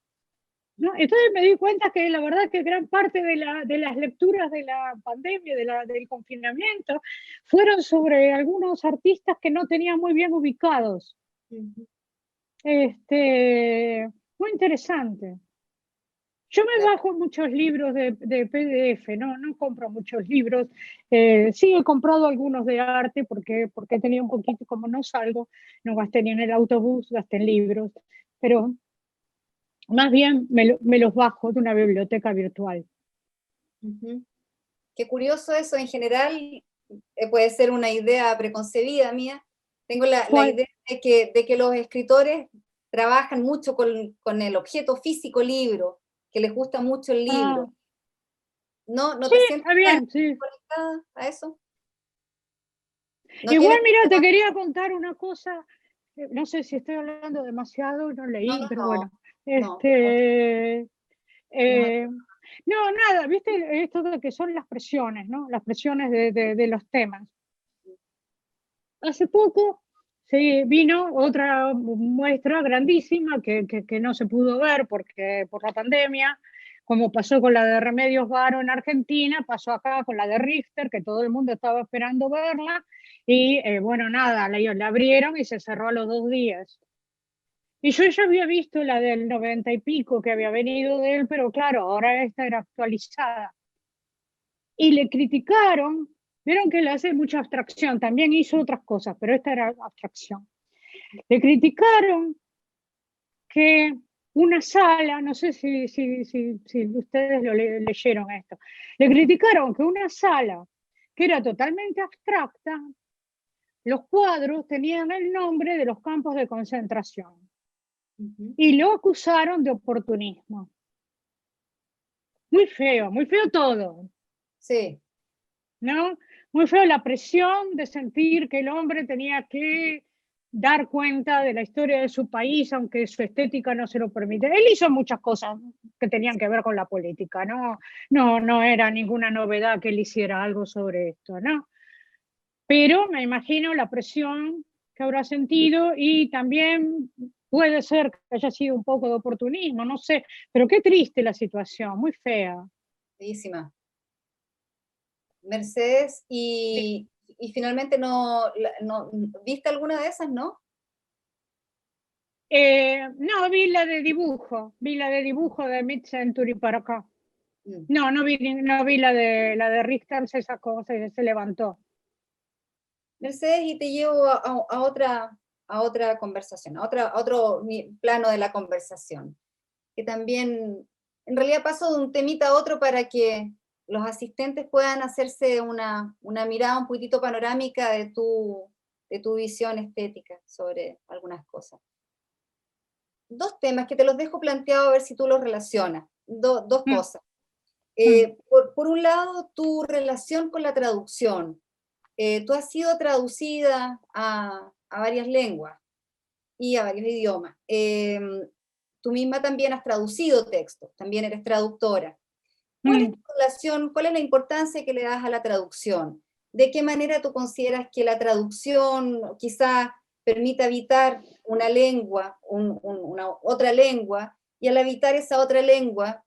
B: ¿No? Entonces me di cuenta que la verdad que gran parte de las lecturas de la pandemia, del confinamiento, fueron sobre algunos artistas que no tenía muy bien ubicados.
A: Ujú.
B: Muy interesante. Yo me
A: Claro.
B: bajo muchos libros de PDF, no compro muchos libros. Sí he comprado algunos de arte porque tenía un poquito, como no salgo, no gasté ni en el autobús, gasté en libros, pero más bien me los bajo de una biblioteca virtual.
A: Ujú. Qué curioso eso, en general puede ser una idea preconcebida mía. Tengo la
B: ¿Cuál?
A: idea de que los escritores trabajan mucho con el objeto físico libro, que les gusta mucho el
B: Ah,
A: libro. ¿No
B: sí,
A: te sientes
B: está
A: tan
B: bien, sí.
A: conectada a eso? ¿No
B: Igual,
A: tienes
B: mira,
A: ese
B: te quería contar una cosa, no sé si estoy hablando demasiado, no
A: no,
B: leí,
A: no,
B: pero
A: no,
B: bueno.
A: no, no,
B: Este,
A: no hay
B: eh, no, nada, viste esto de que son las presiones, ¿no? Las presiones de los temas. Hace poco sí, vino otra muestra grandísima que no se pudo ver por la pandemia, como pasó con la de Remedios Varo en Argentina, pasó acá con la de Richter, que todo el mundo estaba esperando verla, y bueno, nada, la abrieron y se cerró a los 2 días. Y yo ya había visto la del 90 y pico que había venido de él, pero claro, ahora esta era actualizada. Y le criticaron, vieron que él hace mucha abstracción, también hizo otras cosas, pero esta era abstracción. Le criticaron que una sala, no sé si ustedes leyeron esto, le criticaron que una sala que era totalmente abstracta, los cuadros tenían el nombre de los campos de concentración
A: Ujú.
B: y lo acusaron de oportunismo. Muy feo todo,
A: Sí,
B: ¿no? Muy feo la presión de sentir que el hombre tenía que dar cuenta de la historia de su país, aunque su estética no se lo permite. Él hizo muchas cosas que tenían que ver con la política, no era ninguna novedad que él hiciera algo sobre esto, ¿no? Pero me imagino la presión que habrá sentido y también puede ser que haya sido un poco de oportunismo, no sé, pero qué triste la situación, muy fea.
A: bellísima. Mercedes, y finalmente ¿viste alguna de esas, no?
B: No, vi la de dibujo de Mid-Century para acá.
A: Mm.
B: No vi la de Richter, se sacó, se levantó.
A: Mercedes, y te llevo a otra conversación, a otro plano de la conversación, que también, en realidad paso de un temita a otro para que los asistentes puedan hacerse una mirada un poquitito panorámica de tu visión estética sobre algunas cosas. Dos temas que te los dejo planteados a ver si tú los relacionas. Dos
B: Mm,
A: cosas.
B: mm,
A: Por un lado, tu relación con la traducción. Tú has sido traducida a varias lenguas y a varios idiomas. Tú misma también has traducido textos, también eres traductora. ¿Cuál es
B: mm.
A: tu relación, cuál es la importancia que le das a la traducción? ¿De qué manera tú consideras que la traducción quizá permita habitar una lengua, una otra lengua, y al habitar esa otra lengua,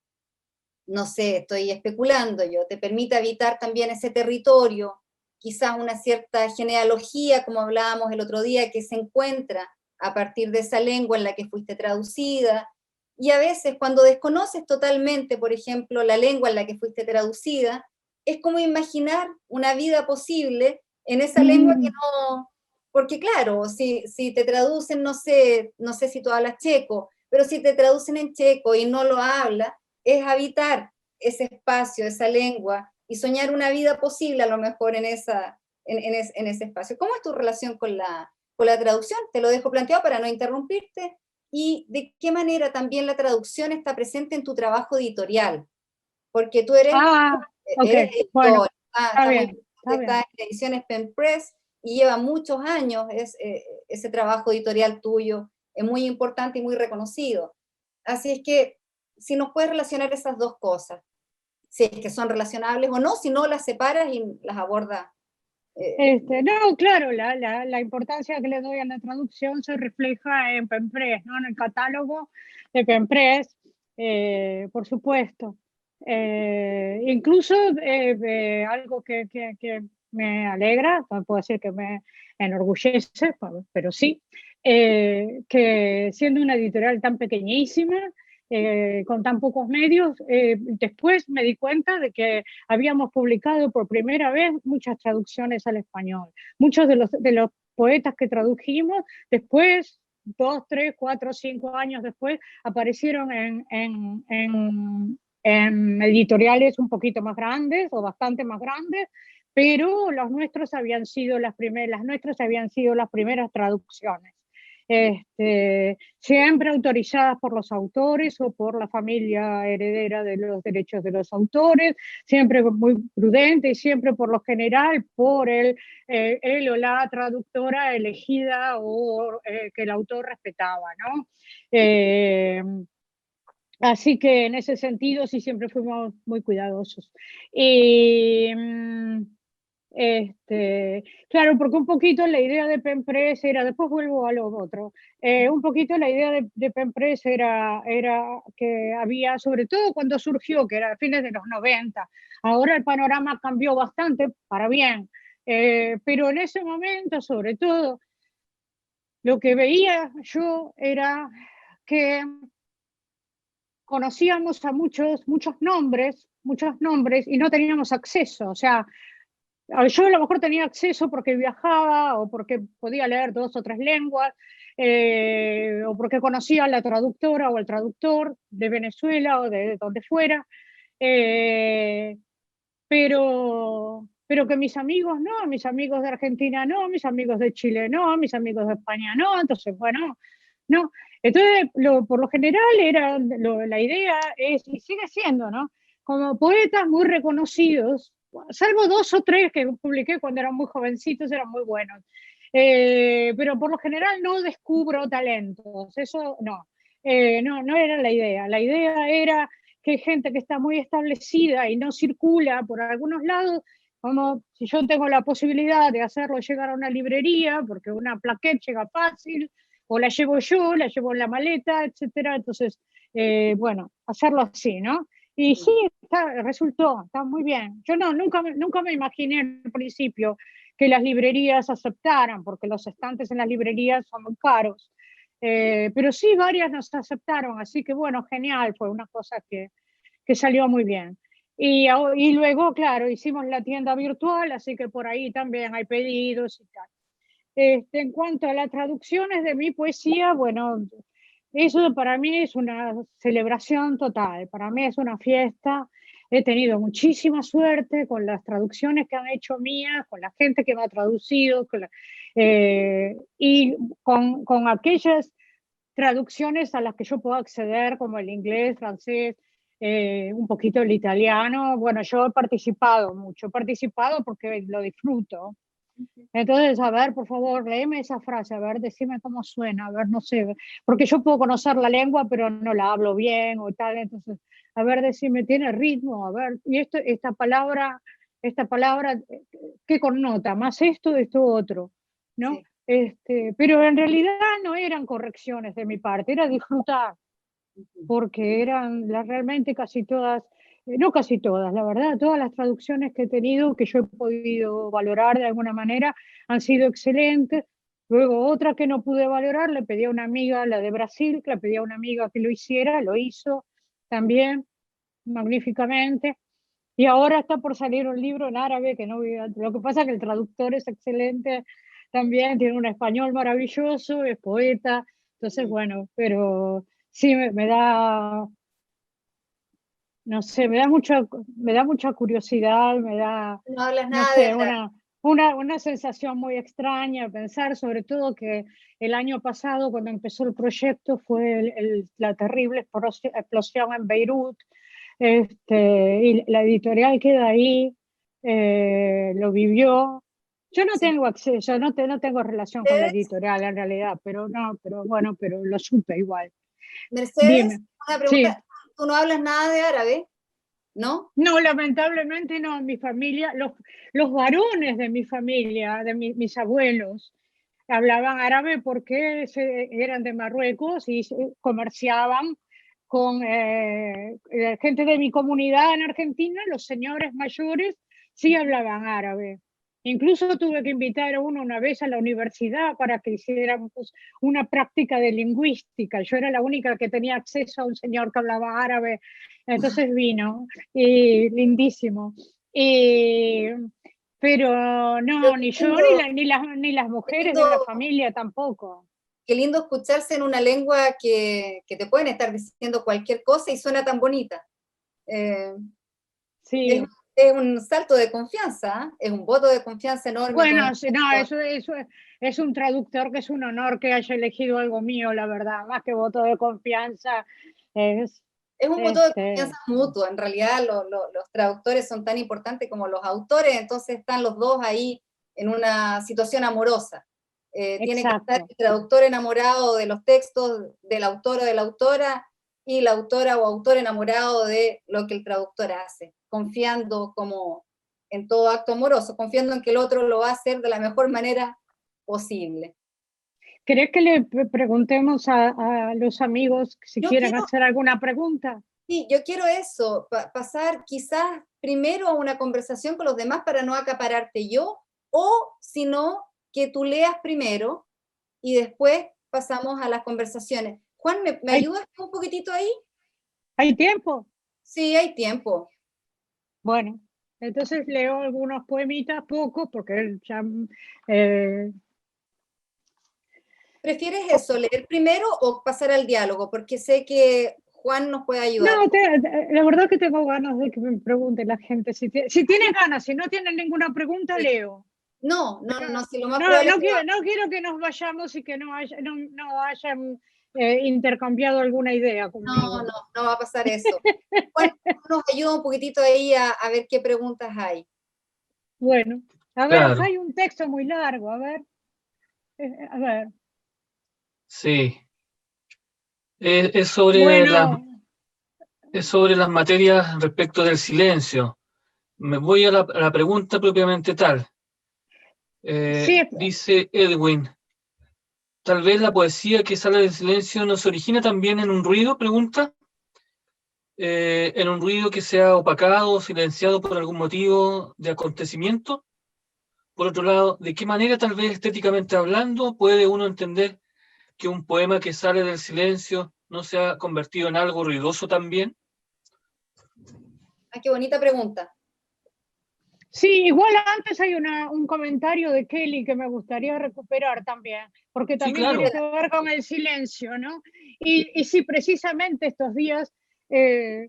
A: no sé, estoy especulando yo, te permite habitar también ese territorio, quizás una cierta genealogía, como hablábamos el otro día, que se encuentra a partir de esa lengua en la que fuiste traducida, y a veces cuando desconoces totalmente, por ejemplo, la lengua en la que fuiste traducida, es como imaginar una vida posible en esa lengua que
B: Mm,
A: porque claro, si te traducen, no sé si tú hablas checo, pero si te traducen en checo y no lo hablas, es habitar ese espacio, esa lengua, y soñar una vida posible a lo mejor en ese espacio. ¿Cómo es tu relación con la traducción? Te lo dejo planteado para no interrumpirte. Y de qué manera también la traducción está presente en tu trabajo editorial, porque tú eres,
B: Ah, ok,
A: eres
B: bueno,
A: editor,
B: está
A: muy
B: bien,
A: presente,
B: está
A: está
B: bien.
A: en Ediciones Pen Press y lleva muchos años ese trabajo editorial tuyo, es muy importante y muy reconocido. Así es que si nos puedes relacionar esas dos cosas, si es que son relacionables o no, si no las separas y las abordas.
B: No, claro, la importancia que le doy a la traducción se refleja en Penpress, ¿no? En el catálogo de Penpress, por supuesto. Incluso algo que me alegra, no puedo decir que me enorgullece, pero sí, que siendo una editorial tan pequeñísima, con tan pocos medios, después me di cuenta de que habíamos publicado por primera vez muchas traducciones al español. Muchos de los poetas que tradujimos, después, 2, 3, 4, 5 años después, aparecieron en editoriales un poquito más grandes o bastante más grandes, pero los nuestros habían sido las nuestras habían sido las primeras traducciones. Siempre autorizadas por los autores o por la familia heredera de los derechos de los autores, siempre muy prudente y siempre por lo general por él o la traductora elegida o que el autor respetaba, ¿no? Así que en ese sentido sí siempre fuimos muy cuidadosos. Y, claro, porque un poquito la idea de Penpress era, después vuelvo a lo otro, un poquito la idea de Penpress era que había, sobre todo cuando surgió, que era a fines de los 90, ahora el panorama cambió bastante para bien, pero en ese momento, sobre todo, lo que veía yo era que conocíamos a muchos nombres y no teníamos acceso, o sea, yo a lo mejor tenía acceso porque viajaba o porque podía leer 2 o 3 lenguas, o porque conocía a la traductora o el traductor de Venezuela o de donde fuera, eh, pero que mis amigos no, mis amigos de Argentina no, mis amigos de Chile no, mis amigos de España no, entonces, bueno, no. Entonces, por lo general, la idea es, y sigue siendo, ¿no? Como poetas muy reconocidos, salvo 2 o 3 que publiqué cuando eran muy jovencitos, eran muy buenos. Pero por lo general no descubro talentos, eso no. No era la idea. La idea era que hay gente que está muy establecida y no circula por algunos lados, como si yo tengo la posibilidad de hacerlo llegar a una librería, porque una plaquette llega fácil, o la llevo yo, la llevo en la maleta, etcétera. Entonces, bueno, hacerlo así, ¿no? Y sí, resultó, está muy bien. Yo nunca me imaginé al principio que las librerías aceptaran, porque los estantes en las librerías son muy caros. Pero sí, varias nos aceptaron, así que bueno, genial, fue una cosa que salió muy bien. Y luego, claro, hicimos la tienda virtual, así que por ahí también hay pedidos y tal. En cuanto a las traducciones de mi poesía, bueno, eso para mí es una celebración total, para mí es una fiesta. He tenido muchísima suerte con las traducciones que han hecho mías, con la gente que me ha traducido, y con aquellas traducciones a las que yo puedo acceder, como el inglés, francés, un poquito el italiano. Bueno, yo he participado mucho, he participado porque lo disfruto. Entonces, a ver, por favor, léeme esa frase, a ver, decime cómo suena, a ver, no sé, porque yo puedo conocer la lengua, pero no la hablo bien o tal, entonces, a ver, decime, tiene ritmo, a ver, y esta palabra, ¿qué connota? Más esto otro, ¿no?
A: Sí.
B: Pero en realidad no eran correcciones de mi parte, era disfrutar, porque eran realmente casi todas, no casi todas, la verdad, todas las traducciones que he tenido, que yo he podido valorar de alguna manera, han sido excelentes. Luego otra que no pude valorar, le pedí a una amiga, la de Brasil, que le pedí a una amiga que lo hiciera, lo hizo también magníficamente. Y ahora está por salir un libro en árabe, que no lo que pasa es que el traductor es excelente, también tiene un español maravilloso, es poeta, entonces bueno, pero sí me da, no sé, me da mucha curiosidad, me da,
A: No hablas
B: no
A: nada de
B: sé,
A: árabe.
B: una sensación muy extraña pensar, sobre todo que el año pasado, cuando empezó el proyecto, fue la terrible explosión en Beirut, y la editorial queda ahí, lo vivió. Yo no
A: Sí.
B: tengo acceso, no tengo relación con la
A: Mercedes,
B: editorial en realidad, pero no, pero bueno, pero lo supe igual.
A: Mercedes,
B: Dime.
A: una
B: Sí.
A: pregunta. ¿Tú no hablas nada de árabe? ¿No?
B: No, lamentablemente no. Mi familia, los varones de mi familia, mis abuelos, hablaban árabe porque eran de Marruecos y comerciaban con gente de mi comunidad en Argentina. Los señores mayores sí hablaban árabe. Incluso tuve que invitar a uno una vez a la universidad para que hiciéramos una práctica de lingüística. Yo era la única que tenía acceso a un señor que hablaba árabe, entonces vino, y lindísimo. Y, pero
A: Pero
B: no,
A: qué
B: ni yo
A: lindo,
B: ni las
A: qué
B: mujeres de la
A: lindo,
B: familia tampoco.
A: qué lindo escucharse en una lengua que te pueden estar diciendo cualquier cosa y suena tan bonita. Eh, es,
B: Sí,
A: es un salto de confianza, ¿ah? Es un voto de confianza enorme con el
B: bueno, sí, no,
A: texto.
B: eso es un traductor que es un honor que haya elegido algo mío, la verdad, más que voto de confianza. Es,
A: Es un voto de
B: este,
A: confianza mutuo. En realidad los traductores son tan importantes como los autores, entonces están los dos ahí en una situación amorosa. Tiene que estar
B: exacto.
A: el traductor enamorado de los textos del autor o de la autora y la autora o autor enamorado de lo que el traductor hace, confiando como en todo acto amoroso, confiando en que el otro lo va a hacer de la mejor manera posible.
B: ¿Querés que le preguntemos a los amigos si
A: Yo
B: quieren
A: quiero
B: hacer alguna pregunta?
A: Sí, yo quiero eso, pasar quizás primero a una conversación con los demás para no acapararte yo, o si no, que tú leas primero y después pasamos a las conversaciones. Juan, ¿me
B: ¿Hay,
A: ayudas un poquitito ahí?
B: hay tiempo?
A: Sí, hay tiempo.
B: Bueno, entonces leo algunos poemitas, pocos, porque él ya... eh,
A: ¿Prefieres eso, leer primero o pasar al diálogo? Porque sé que Juan nos puede
B: no,
A: ayudar.
B: la verdad que tengo ganas de que me pregunte la gente. Si tiene ganas, si no tienen ninguna pregunta, leo.
A: No, no,
B: Pero
A: no, si lo más probable es que
B: no quiero que nos vayamos y que no hayan intercambiado alguna idea
A: no,
B: conmigo.
A: no, no va a pasar eso. Juan, nos ayuda un poquitito ahí a ver qué preguntas hay.
B: Bueno, a ver, acá
C: Claro,
B: hay un texto muy largo, a ver, a ver.
C: sí. Es,
B: Bueno,
C: es sobre las materias respecto del silencio. Me voy a a la pregunta propiamente tal.
B: sí,
C: Dice Edwin, tal vez la poesía que sale del silencio nos origina también en un ruido, pregunta. En un ruido que sea opacado o silenciado por algún motivo de acontecimiento. Por otro lado, ¿de qué manera, tal vez estéticamente hablando, puede uno entender que un poema que sale del silencio no se ha convertido en algo ruidoso también?
A: Ah, qué bonita pregunta.
B: sí, igual antes hay un comentario de Kelly que me gustaría recuperar también, porque
C: Sí,
B: también tiene
C: claro.
B: que ver con el silencio, ¿no? Y sí, precisamente estos días eh,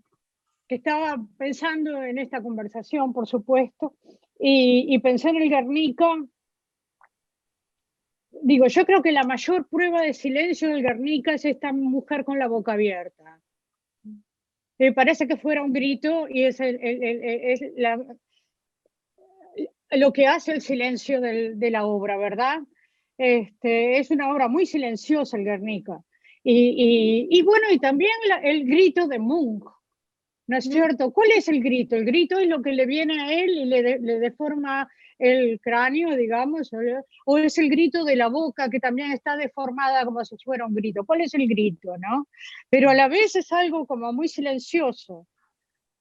B: que estaba pensando en esta conversación, por supuesto, y pensé en el Guernica. Digo, yo creo que la mayor prueba de silencio del Guernica es esta mujer con la boca abierta. Me parece que fuera un grito y es, lo que hace el silencio de la obra, ¿verdad? Es una obra muy silenciosa el Guernica. Y bueno, y también el grito de Munch, ¿no es
A: ¿Mm?
B: cierto? ¿Cuál es el grito? El grito es lo que le viene a él y le deforma el cráneo, digamos, o es el grito de la boca que también está deformada como si fuera un grito. ¿Cuál es el grito, no? Pero a la vez es algo como muy silencioso,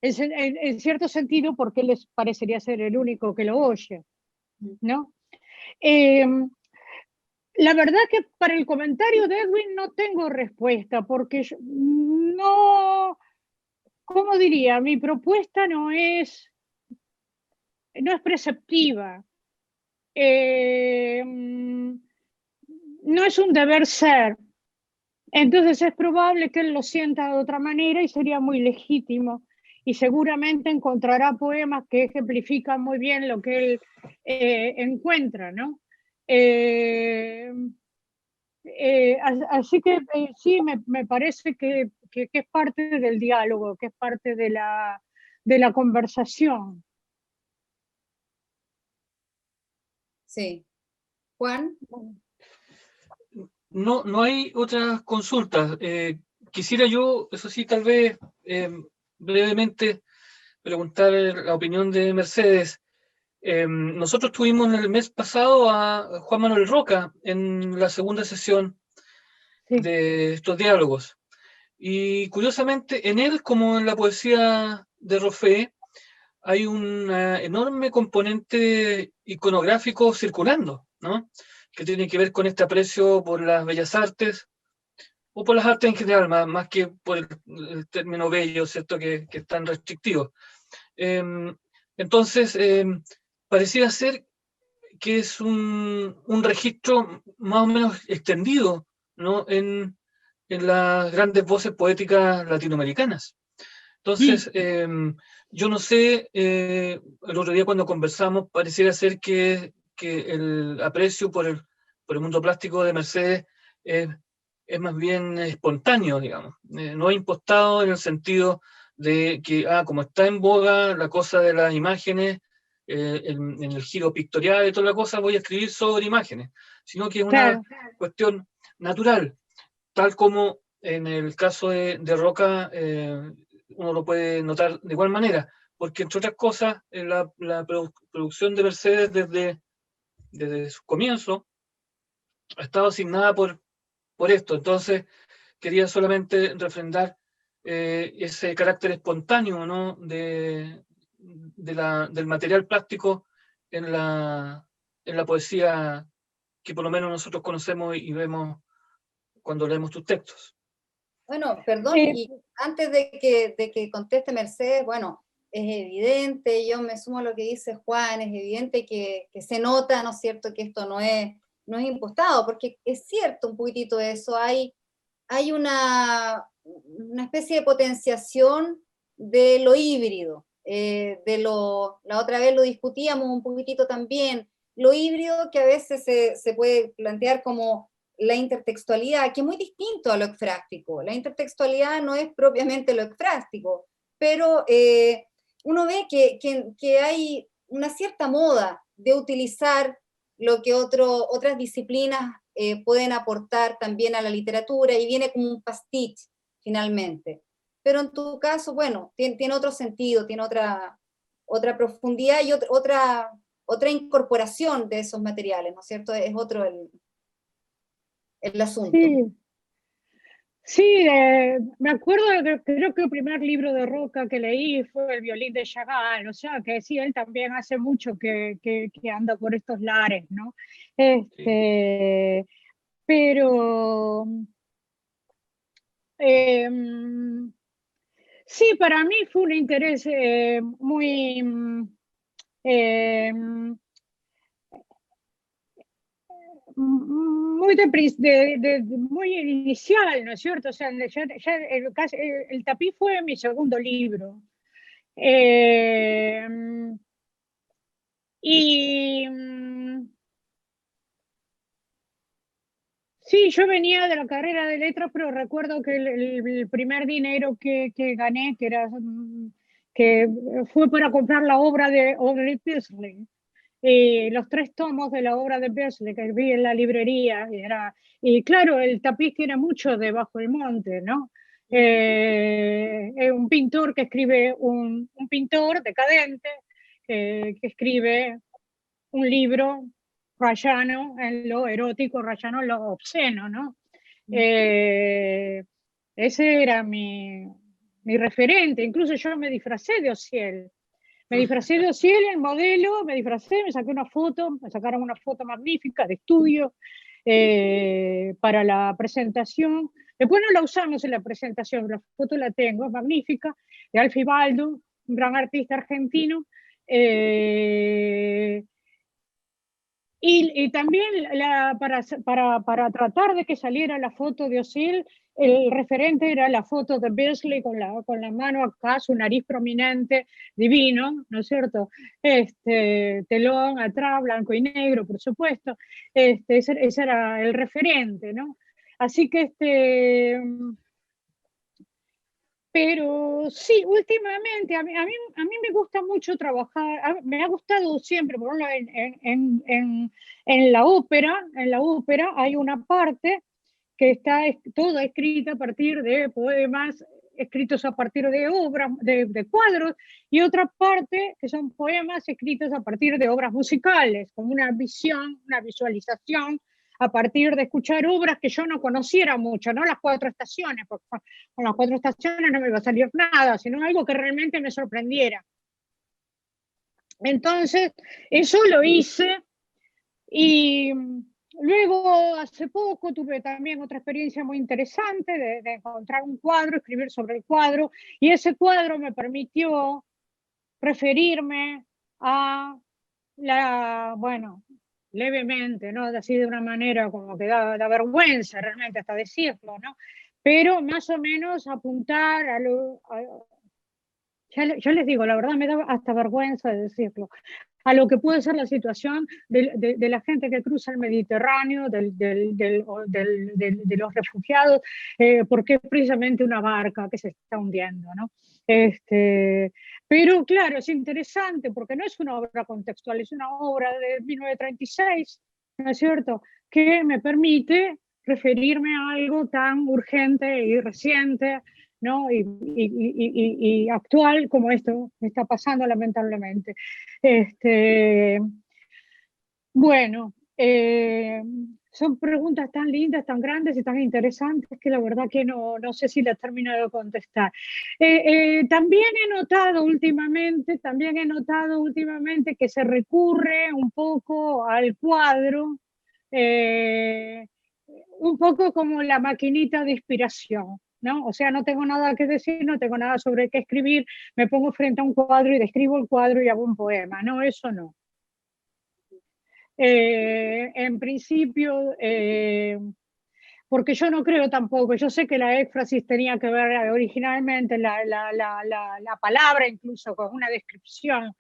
B: en cierto sentido porque él parecería ser el único que lo oye, ¿no? Eh, la verdad que para el comentario de Edwin no tengo respuesta porque no, ¿cómo diría? Mi propuesta no es preceptiva. no es un deber ser. Entonces es probable que él lo sienta de otra manera y sería muy legítimo. Y seguramente encontrará poemas que ejemplifican muy bien lo que él encuentra, ¿no? Así que sí, me parece que es parte del diálogo, que es parte de la conversación.
A: Sí. Juan.
C: No hay otras consultas. Quisiera yo, eso sí, tal vez brevemente preguntar la opinión de Mercedes. Nosotros tuvimos el mes pasado a Juan Manuel Roca en la segunda sesión de estos diálogos. Y curiosamente, en él, como en la poesía de Roffé, hay un enorme componente iconográfico circulando, ¿no? Que tiene que ver con este aprecio por las bellas artes, o por las artes en general, más que por el término bello, ¿cierto? Que es tan restrictivo. Entonces, pareciera ser que es un registro más o menos extendido, ¿no? En las grandes voces poéticas latinoamericanas. Entonces, yo no sé, el otro día cuando conversamos, pareciera ser que el aprecio por el mundo plástico de Mercedes es más bien espontáneo, digamos. No impostado en el sentido de que, como está en boga la cosa de las imágenes, en el giro pictorial y toda la cosa, voy a escribir sobre imágenes, sino que es una cuestión natural, tal como en el caso de Roca, uno lo puede notar de igual manera, porque entre otras cosas, la producción de Mercedes desde su comienzo ha estado asignada por esto. Entonces, quería solamente refrendar ese carácter espontáneo, ¿no? del material plástico en la poesía que por lo menos nosotros conocemos y vemos cuando leemos tus textos.
A: Bueno, perdón, y antes de que conteste Mercedes, bueno, es evidente, yo me sumo a lo que dice Juan, es evidente que se nota, ¿no es cierto?, que esto no es impostado, porque es cierto un poquitito eso, hay una especie de potenciación de lo híbrido, la otra vez lo discutíamos un poquitito también, lo híbrido que a veces se puede plantear como la intertextualidad, que es muy distinto a lo ekfrástico. La intertextualidad no es propiamente lo ekfrástico, pero uno ve que hay una cierta moda de utilizar lo que otras disciplinas pueden aportar también a la literatura y viene como un pastiche finalmente. Pero en tu caso, bueno, tiene otro sentido, tiene otra profundidad y otra incorporación de esos materiales, ¿no es cierto? Es otro el asunto.
B: Sí, me acuerdo, creo que el primer libro de Roca que leí fue El violín de Chagall, o sea, que sí, él también hace mucho que anda por estos lares, ¿no? Pero sí, para mí fue un interés muy muy inicial, ¿no es cierto? O sea, ya el tapiz fue mi segundo libro. Y sí, yo venía de la carrera de letras, pero recuerdo que el primer dinero que gané, que fue para comprar la obra de Beasley. Los 3 tomos de la obra de Beasley que vi en la librería, y claro, el tapiz tiene mucho de Bajo el Monte, ¿no? Es un pintor que escribe, un pintor decadente que escribe un libro rayano en lo erótico, rayano en lo obsceno, ¿no? Ese era mi referente, incluso yo me disfracé de Ociel. Me disfracé de Ociel, el modelo, me saqué una foto, me sacaron una foto magnífica de estudio para la presentación. Después no la usamos en la presentación, la foto la tengo, es magnífica, de Alfie Baldo, un gran artista argentino. Y también para tratar de que saliera la foto de Osil, el referente era la foto de Beasley con la mano acá, su nariz prominente, divino, ¿no es cierto? Telón atrás, blanco y negro, por supuesto. Ese era el referente, ¿no? Así que pero sí, últimamente a mí me gusta mucho trabajar, me ha gustado siempre, por ejemplo, en la ópera hay una parte que está toda escrita a partir de poemas escritos a partir de obras, de cuadros, y otra parte que son poemas escritos a partir de obras musicales, con una visión, una visualización, a partir de escuchar obras que yo no conociera mucho, no las 4 estaciones, porque con las 4 estaciones no me iba a salir nada, sino algo que realmente me sorprendiera. Entonces, eso lo hice, y luego hace poco tuve también otra experiencia muy interesante de encontrar un cuadro, escribir sobre el cuadro, y ese cuadro me permitió referirme a bueno, levemente, ¿no? Así de una manera como que da vergüenza realmente hasta decirlo, ¿no? Pero más o menos apuntar a lo... yo les digo, la verdad me da hasta vergüenza de decirlo, a lo que puede ser la situación de la gente que cruza el Mediterráneo, de los refugiados, porque es precisamente una barca que se está hundiendo, ¿no? Pero claro, es interesante porque no es una obra contextual, es una obra de 1936, ¿no es cierto?, que me permite referirme a algo tan urgente y reciente, ¿no? Y actual como esto está pasando lamentablemente. Bueno, son preguntas tan lindas, tan grandes y tan interesantes que la verdad que no sé si las termino de contestar. También he notado últimamente que se recurre un poco al cuadro, un poco como la maquinita de inspiración, ¿no? O sea, no tengo nada que decir, no tengo nada sobre qué escribir, me pongo frente a un cuadro y describo el cuadro y hago un poema. No, eso no. En principio, porque yo no creo tampoco, yo sé que la éfrasis tenía que ver originalmente la palabra incluso con una descripción,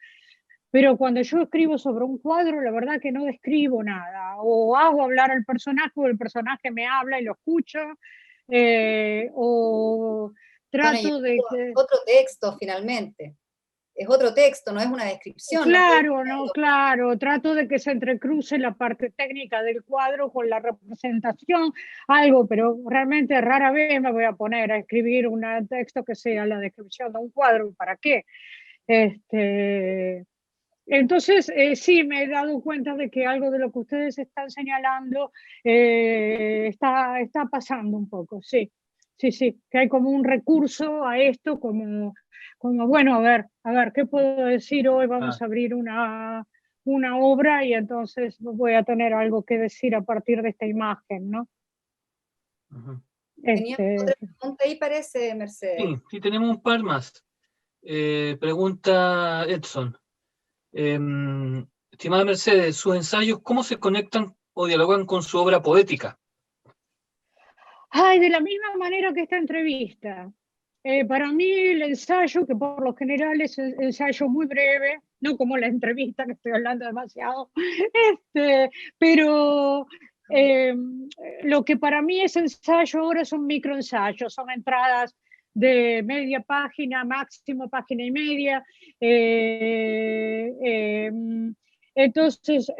B: pero cuando yo escribo sobre un cuadro, la verdad que no describo nada, o hago hablar al personaje o el personaje me habla y lo escucho, o trato de que...
A: Otro texto finalmente. Es otro texto, no es una descripción.
B: Claro, no, claro, trato de que se entrecruce la parte técnica del cuadro con la representación, algo, pero realmente rara vez me voy a poner a escribir un texto que sea la descripción de un cuadro. ¿Para qué? Entonces, sí, me he dado cuenta de que algo de lo que ustedes están señalando está pasando un poco, sí, que hay como un recurso a esto, como bueno, a ver, ¿qué puedo decir hoy? Vamos a abrir una obra y entonces voy a tener algo que decir a partir de esta imagen, ¿no?
A: Tenía otra pregunta ahí, parece, Mercedes.
C: Sí, tenemos un par más. Pregunta Edson. Estimada Mercedes, ¿sus ensayos cómo se conectan o dialogan con su obra poética?
B: Ay, de la misma manera que esta entrevista. Para mí el ensayo, que por lo general es un ensayo muy breve, no como la entrevista, que estoy hablando demasiado, pero lo que para mí es ensayo ahora son microensayos, son entradas de media página, máximo página y media. Entonces,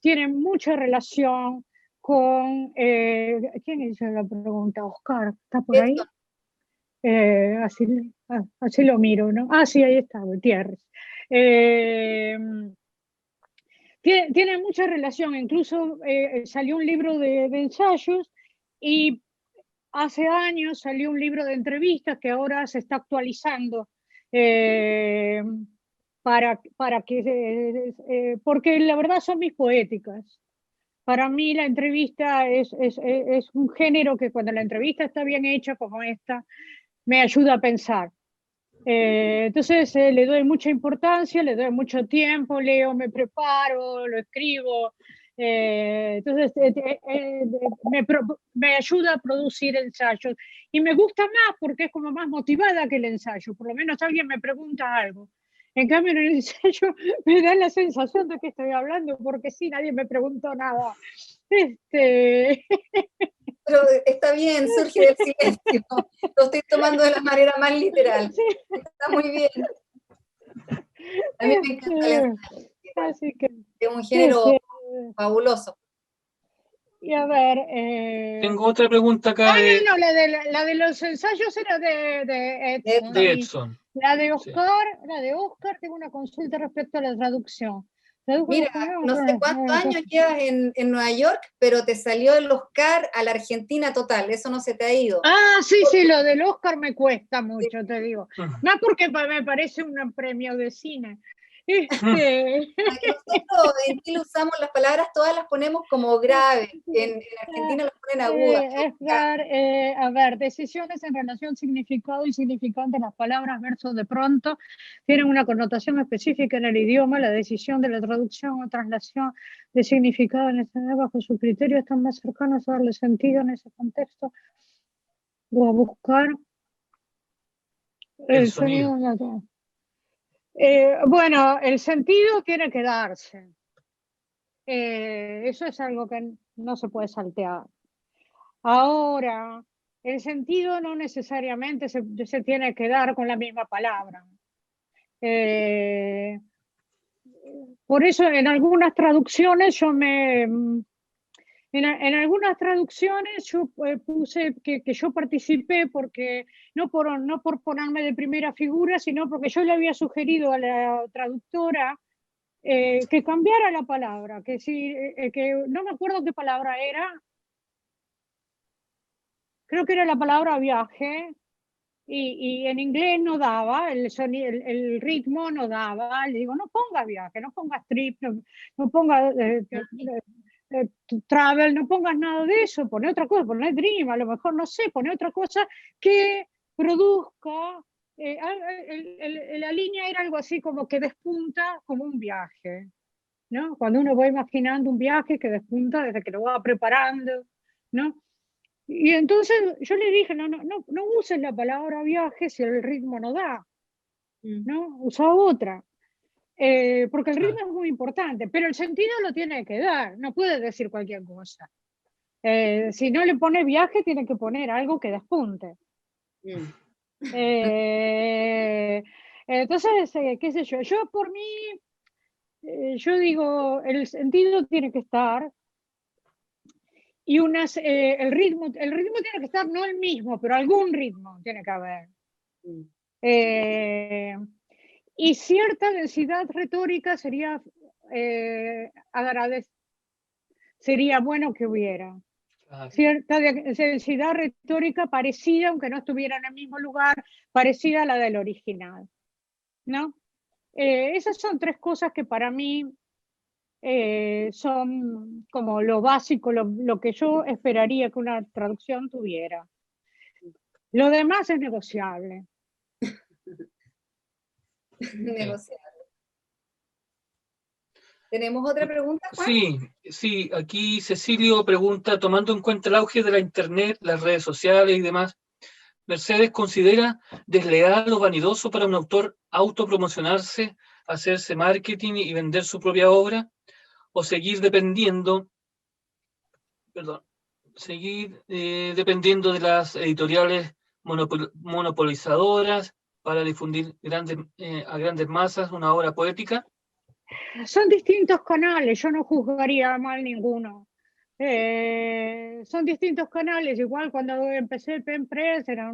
B: tienen mucha relación con... ¿quién hizo la pregunta? Oscar, ¿está por ahí? Así lo miro, ¿no? Ah, sí, ahí está, Gutiérrez. Tiene mucha relación, incluso salió un libro de ensayos y hace años salió un libro de entrevistas que ahora se está actualizando para que... porque la verdad son mis poéticas. Para mí la entrevista es un género que cuando la entrevista está bien hecha como esta, me ayuda a pensar. Entonces le doy mucha importancia, le doy mucho tiempo, leo, me preparo, lo escribo, Entonces, me ayuda a producir ensayos. Y me gusta más porque es como más motivada que el ensayo. Por lo menos alguien me pregunta algo. En cambio, en el ensayo me da la sensación de que estoy hablando porque sí, nadie me preguntó nada.
A: Pero está bien, surge del silencio. Lo estoy tomando de la manera más literal.
B: Sí.
A: Está muy bien. A mí me encanta el ensayo.
B: Así que,
A: Es un género fabuloso.
B: Y a ver...
C: Tengo otra pregunta acá
B: no, la de los ensayos era de Edson.
C: de Edson.
B: La de Oscar, tengo una consulta respecto a la traducción.
A: Mira, no sé cuántos años llevas en Nueva York, pero te salió el Oscar a la Argentina total, eso no se te ha ido.
B: Ah, sí, sí, lo del Oscar me cuesta mucho, te digo. Más porque me parece un premio de cine.
A: Nosotros en Chile usamos las palabras, todas las ponemos como graves, en Argentina las ponen agudas.
B: A ver, decisiones en relación significado y significante. Las palabras verso de pronto tienen una connotación específica en el idioma. La decisión de la traducción o traslación de significado en este bajo su criterio están más cercanos a darle sentido en ese contexto o a buscar el sonido. Bueno, el sentido tiene que darse. Eso es algo que no se puede saltear. Ahora, el sentido no necesariamente se tiene que dar con la misma palabra. Por eso en algunas traducciones en algunas traducciones yo puse que yo participé porque no por ponerme de primera figura, sino porque yo le había sugerido a la traductora que cambiara la palabra, que no me acuerdo qué palabra era, creo que era la palabra viaje, y en inglés no daba, el ritmo no daba, le digo, no ponga viaje, no pongas trip, no ponga travel, no pongas nada de eso, pone otra cosa, pone dream, a lo mejor, no sé, pone otra cosa que produzca, la línea era algo así como que despunta como un viaje, ¿no? Cuando uno va imaginando un viaje que despunta desde que lo va preparando, ¿no? Y entonces yo le dije, no uses la palabra viaje si el ritmo no da, ¿no? Usa otra. Porque el ritmo es muy importante, pero el sentido lo tiene que dar, no puede decir cualquier cosa. Si no le pone viaje, tiene que poner algo que despunte. Entonces, qué sé yo por mí, yo digo, el sentido tiene que estar y el ritmo tiene que estar, no el mismo, pero algún ritmo tiene que haber. Y cierta densidad retórica sería bueno que hubiera. Cierta densidad retórica parecida, aunque no estuviera en el mismo lugar, parecida a la del original, ¿no? Esas son tres cosas que para mí son como lo básico, lo que yo esperaría que una traducción tuviera. Lo demás es negociable.
A: Negociable. ¿Tenemos otra pregunta, Juan?
C: Sí, aquí Cecilio pregunta, tomando en cuenta el auge de la internet, las redes sociales y demás, ¿Mercedes considera desleal o vanidoso para un autor autopromocionarse, hacerse marketing y vender su propia obra? ¿O seguir dependiendo de las editoriales monopolizadoras para difundir a grandes masas una obra poética?
B: Son distintos canales, yo no juzgaría mal ninguno. Son distintos canales, igual cuando empecé Pen Press era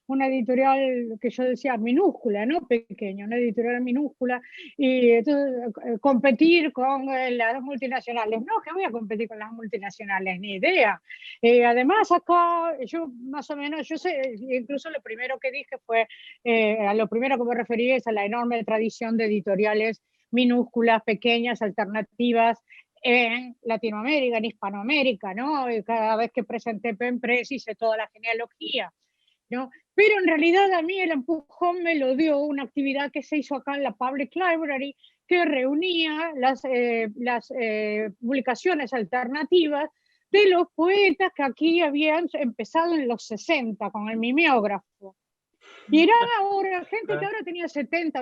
B: una editorial que yo decía minúscula, no pequeña, una editorial minúscula, y entonces competir con las multinacionales, no, que voy a competir con las multinacionales, ni idea. Además acá, yo más o menos, yo sé, incluso lo primero que dije fue, a lo primero que me referí es a la enorme tradición de editoriales minúsculas, pequeñas, alternativas, en Latinoamérica, en Hispanoamérica, ¿no? Y cada vez que presenté Pen Press hice toda la genealogía, ¿no? Pero en realidad a mí el empujón me lo dio una actividad que se hizo acá en la Public Library, que reunía las publicaciones alternativas de los poetas que aquí habían empezado en los 60 con el mimeógrafo. Y eran ahora gente que ahora tenía 70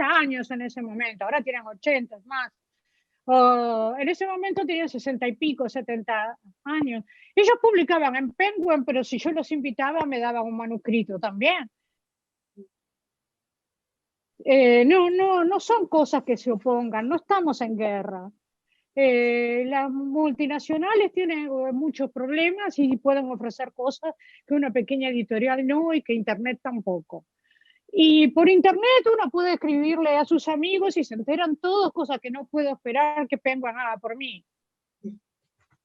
B: años en ese momento, ahora tienen 80 más. En ese momento tenían 60 y pico, 70 años. Ellos publicaban en Penguin, pero si yo los invitaba me daban un manuscrito también. No son cosas que se opongan, no estamos en guerra. Las multinacionales tienen muchos problemas y pueden ofrecer cosas que una pequeña editorial no y que Internet tampoco. Y por Internet uno puede escribirle a sus amigos y se enteran todos, cosas que no puedo esperar que Penguin haga por mí.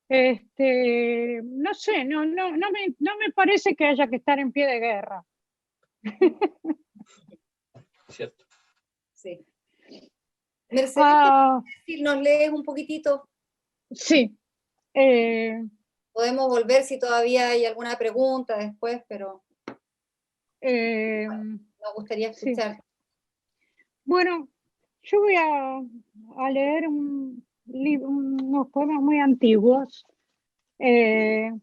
B: No sé, no me parece que haya que estar en pie de guerra.
C: Cierto.
A: Sí. Mercedes, ¿nos lees un poquitito?
B: Sí.
A: Podemos volver si todavía hay alguna pregunta después, pero
B: bueno,
A: nos gustaría escuchar.
B: Sí. Bueno, yo voy a leer unos poemas muy antiguos. El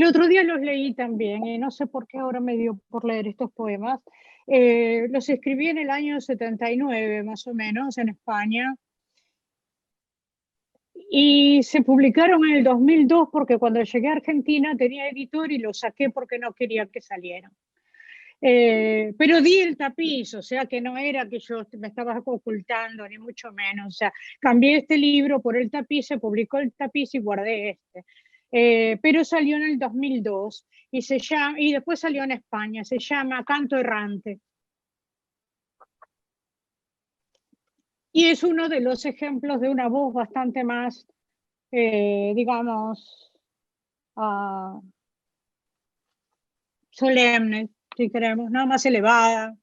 B: otro día los leí también y no sé por qué ahora me dio por leer estos poemas. Los escribí en el año 79 más o menos en España y se publicaron en el 2002 porque cuando llegué a Argentina tenía editor y los saqué porque no quería que salieran. Pero di el tapiz, o sea que no era que yo me estaba ocultando, ni mucho menos. O sea, cambié este libro por el tapiz, se publicó el tapiz y guardé este. Pero salió en el 2002 y después salió en España, se llama Canto Errante. Y es uno de los ejemplos de una voz bastante más, digamos, solemne, si queremos, no más elevada.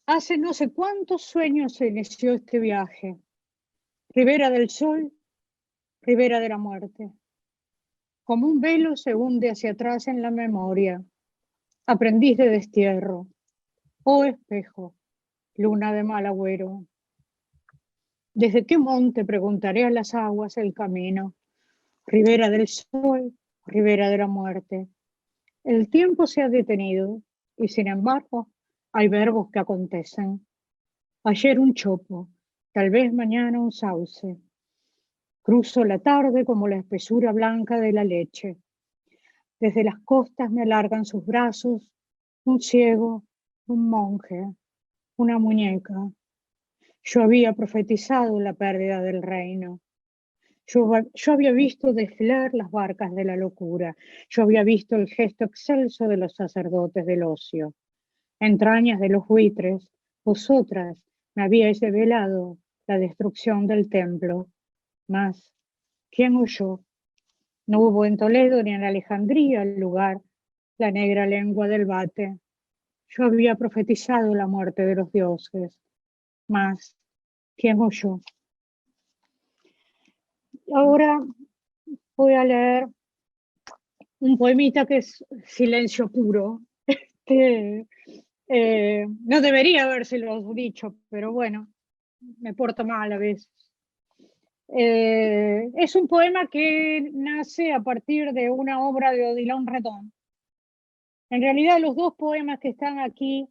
B: Hace no sé cuántos sueños se inició este viaje. Ribera del Sol, Ribera de la Muerte. Como un velo se hunde hacia atrás en la memoria. Aprendiz de destierro. Oh espejo, luna de mal agüero. ¿Desde qué monte preguntaré a las aguas el camino? Ribera del Sol, Ribera de la Muerte. El tiempo se ha detenido y sin embargo hay verbos que acontecen. Ayer un chopo, tal vez mañana un sauce. Cruzo la tarde como la espesura blanca de la leche. Desde las costas me alargan sus brazos, un ciego, un monje, una muñeca. Yo había profetizado la pérdida del reino. Yo había visto desfilar las barcas de la locura. Yo había visto el gesto excelso de los sacerdotes del ocio. Entrañas de los buitres, vosotras me habíais develado la destrucción del templo. Mas, ¿quién huyó? No hubo en Toledo ni en Alejandría el lugar, la negra lengua del bate. Yo había profetizado la muerte de los dioses. Mas, ¿quién huyó? Ahora voy a leer un poemita que es Silencio Puro, que no debería habérselo dicho, pero bueno, me porto mal a veces. Es un poema que nace a partir de una obra de Odilon Redón. En realidad los dos poemas que están aquí,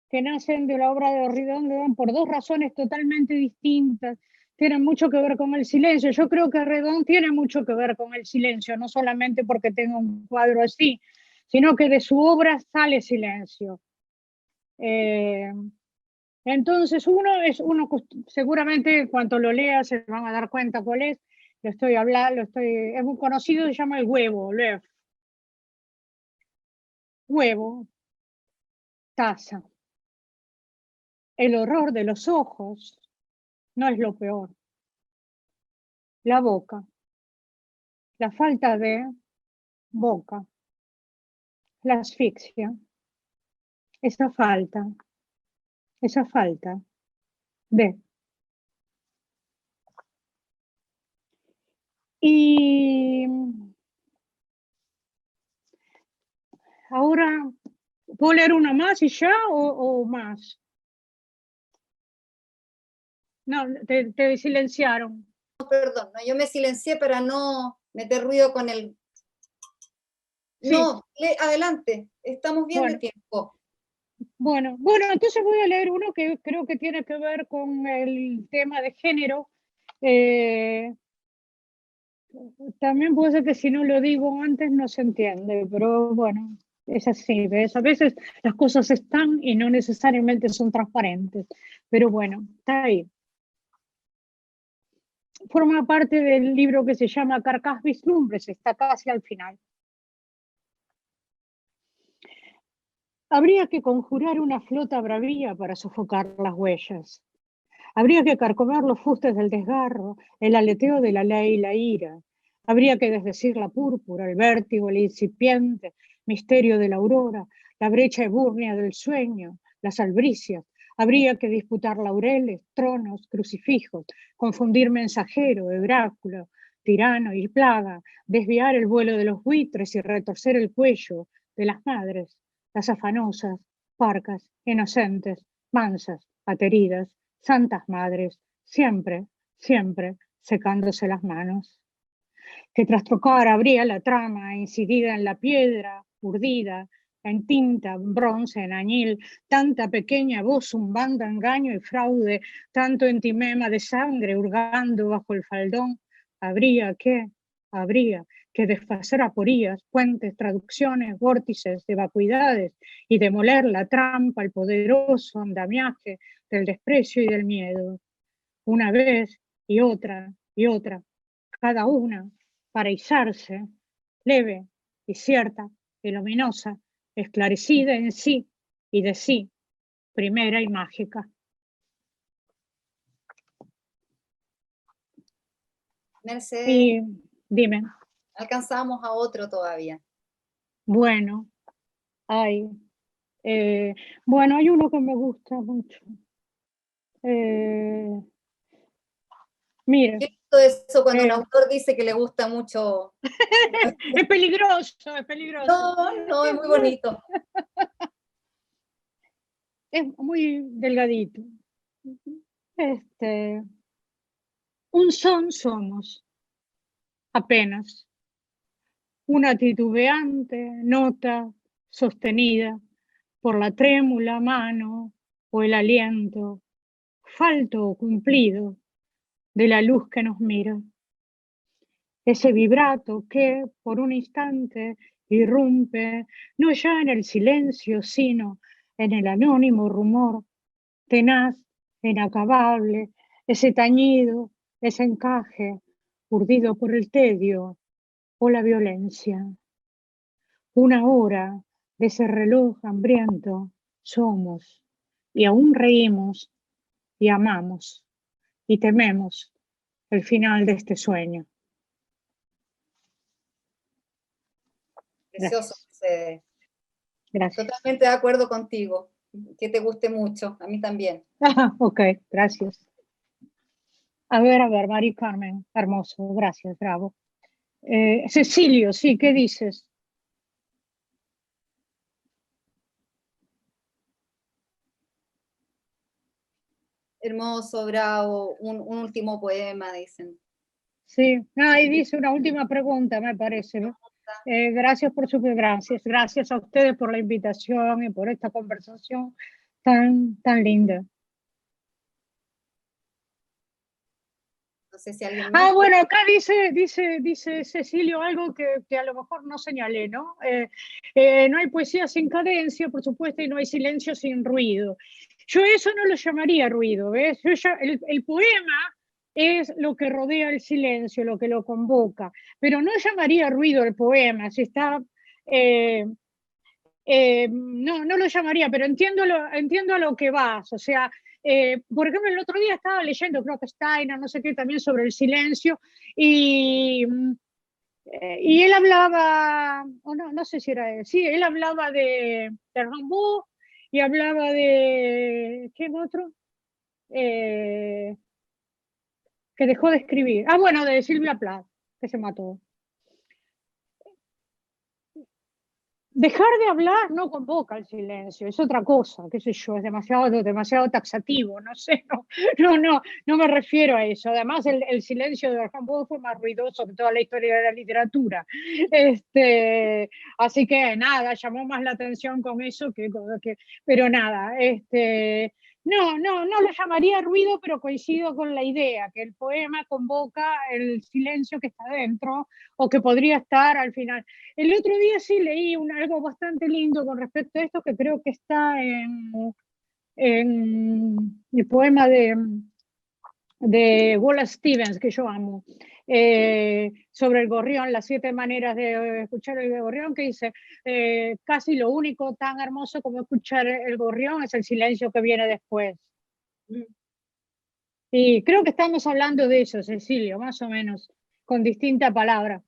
B: que nacen de la obra de Odilon Redón por dos razones totalmente distintas, tienen mucho que ver con el silencio. Yo creo que Redón tiene mucho que ver con el silencio, no solamente porque tenga un cuadro así, sino que de su obra sale silencio. Entonces uno seguramente en cuanto lo lea se van a dar cuenta cuál es. Es muy conocido, se llama El huevo, l'œuf. Huevo, taza. El horror de los ojos no es lo peor. La boca, la falta de boca, la asfixia, esa falta de. Y ahora ¿Puedo leer una más y ya o más? No, te silenciaron.
A: Perdón, no, yo me silencié para no meter ruido con el...
B: Sí.
A: No, adelante, estamos bien de tiempo.
B: Bueno, entonces voy a leer uno que creo que tiene que ver con el tema de género. También puede ser que si no lo digo antes no se entiende, pero bueno, es así, ¿ves? A veces las cosas están y no necesariamente son transparentes, pero bueno, está ahí. Forma parte del libro que se llama Carcas Vislumbres, está casi al final. Habría que conjurar una flota bravía para sofocar las huellas. Habría que carcomer los fustes del desgarro, el aleteo de la ley y la ira. Habría que desdecir la púrpura, el vértigo, el incipiente misterio de la aurora, la brecha ebúrnea del sueño, las albricias. Habría que disputar laureles, tronos, crucifijos, confundir mensajero, oráculo, tirano y plaga, desviar el vuelo de los buitres y retorcer el cuello de las madres, las afanosas, parcas, inocentes, mansas, ateridas, santas madres, siempre, siempre secándose las manos. Que trastocar habría la trama incidida en la piedra, urdida, en tinta, bronce, en añil, tanta pequeña voz zumbando engaño y fraude, tanto entimema de sangre hurgando bajo el faldón, habría que desfacer aporías, puentes, traducciones, vórtices de vacuidades y demoler la trampa, el poderoso andamiaje del desprecio y del miedo. Una vez y otra, cada una para izarse, leve y cierta y luminosa, esclarecida en sí y de sí, primera y mágica.
A: Mercedes,
B: Y dime.
A: alcanzamos a otro todavía.
B: Bueno, hay uno que me gusta mucho. Mire.
A: ¿Qué es eso cuando un autor dice que le gusta mucho?
B: Es peligroso, es peligroso.
A: No, es muy bonito.
B: Es muy delgadito. Un son somos, apenas. Una titubeante nota sostenida por la trémula mano o el aliento, falto o cumplido de la luz que nos mira. Ese vibrato que por un instante irrumpe, no ya en el silencio, sino en el anónimo rumor, tenaz, inacabable, ese tañido, ese encaje, urdido por el tedio o la violencia. Una hora de ese reloj hambriento somos, y aún reímos, y amamos, y tememos el final de este sueño.
A: Precioso, Mercedes.
B: Gracias.
A: Totalmente de acuerdo contigo. Que te guste mucho, a mí también.
B: Ok, gracias. A ver, Mari Carmen, hermoso, gracias, bravo. Cecilio, sí, ¿qué dices?
A: Hermoso, bravo, un último poema, dicen.
B: Sí, y dice una última pregunta, me parece, ¿no? Gracias por sus gracias a ustedes por la invitación y por esta conversación tan linda.
A: No sé si alguien más...
B: Bueno, acá dice Cecilio algo que a lo mejor no señalé, ¿no? No hay poesía sin cadencia, por supuesto, y no hay silencio sin ruido. Yo eso no lo llamaría ruido, ¿ves? El poema es lo que rodea el silencio, lo que lo convoca, pero no llamaría ruido el poema, si está... no lo llamaría, pero entiendo a lo que vas, o sea, por ejemplo, el otro día estaba leyendo, creo que Steiner, no sé qué, también sobre el silencio, y él hablaba, o no sé si era él, sí, él hablaba de Rimbaud, y hablaba de, ¿qué otro? Que dejó de escribir. Bueno, de Silvia Plath, que se mató. dejar de hablar no convoca al silencio, es otra cosa, qué sé yo, es demasiado taxativo, no sé, no me refiero a eso. Además, el silencio de Orhan Pamuk fue más ruidoso que toda la historia de la literatura. Así que nada, llamó más la atención con eso pero nada, no lo llamaría ruido, pero coincido con la idea, que el poema convoca el silencio que está dentro o que podría estar al final. El otro día sí leí algo bastante lindo con respecto a esto, que creo que está en el poema de Wallace Stevens, que yo amo, sobre el gorrión, las 7 maneras de escuchar el gorrión, que dice, casi lo único tan hermoso como escuchar el gorrión es el silencio que viene después. Y creo que estamos hablando de eso, Cecilio, más o menos, con distinta palabra.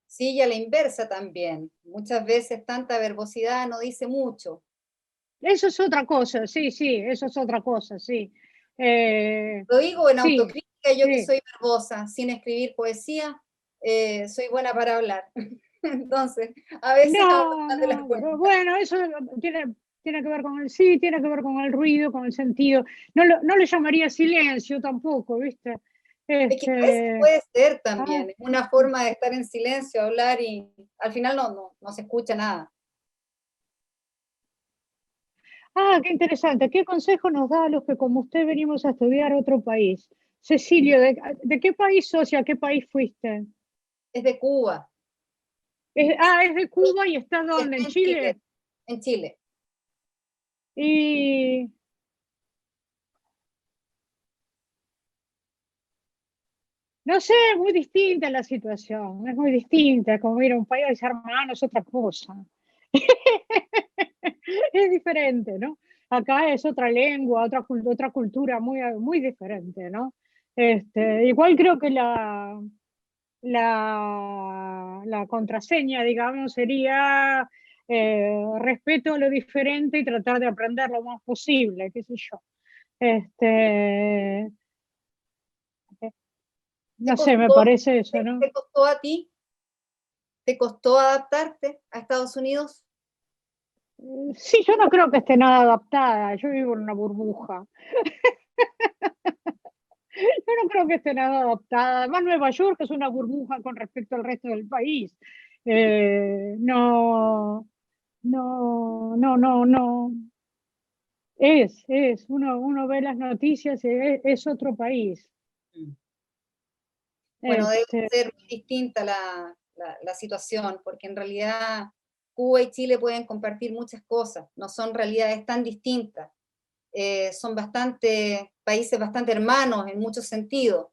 A: Sí, y a la inversa también. Muchas veces tanta verbosidad no dice mucho.
B: Eso es otra cosa, sí, eso es otra cosa, sí.
A: Lo digo en
B: sí,
A: autocrítica, yo que
B: sí.
A: soy verbosa, sin escribir poesía, soy buena para hablar. Entonces, a veces hablo más de la cuenta.
B: Pero bueno, eso tiene que ver con tiene que ver con el ruido, con el sentido. No le llamaría silencio tampoco, ¿viste?
A: Es que a veces puede ser también, es una
B: sí.
A: forma de estar en silencio, hablar y al final no se escucha nada.
B: Qué interesante. ¿Qué consejo nos da a los que como usted venimos a estudiar a otro país? Cecilio, ¿de qué país sos y a qué país fuiste?
A: Es de Cuba.
B: Es de Cuba y está
A: Está
B: ¿dónde? ¿En
A: en Chile.
B: Chile?
A: En Chile.
B: Y no sé, muy distinta la situación, es muy distinta, como ir a un país hermano es otra cosa. Es diferente, ¿no? Acá es otra lengua, otra cultura muy diferente, ¿no? Igual creo que la contraseña, digamos, sería respeto a lo diferente y tratar de aprender lo más posible, qué sé yo. No sé, me parece eso, ¿no?
A: ¿Te costó a ti? ¿Te costó adaptarte a Estados Unidos?
B: Sí, yo no creo que esté nada adaptada, yo vivo en una burbuja. Yo no creo que esté nada adaptada. Además, Nueva York es una burbuja con respecto al resto del país. No, no. Uno ve las noticias y es otro país.
A: Bueno, debe
B: Este,
A: ser muy distinta la situación, porque en realidad Cuba y Chile pueden compartir muchas cosas, no son realidades tan distintas. Son países bastante hermanos en muchos sentidos.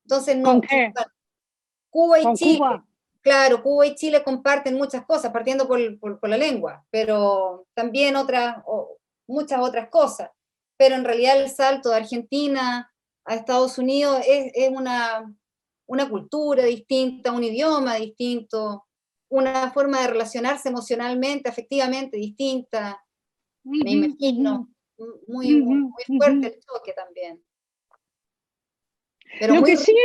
A: Entonces,
B: ¿Con
A: no,
B: qué?
A: Cuba y
B: ¿Con
A: Chile,
B: Cuba?
A: claro, Cuba y Chile comparten muchas cosas, partiendo por la lengua, pero también muchas otras cosas. Pero en realidad el salto de Argentina a Estados Unidos es una cultura distinta, un idioma distinto, una forma de relacionarse emocionalmente, afectivamente distinta, me imagino. Muy fuerte el choque también. Pero
B: Lo
A: muy
B: que sí
A: rico.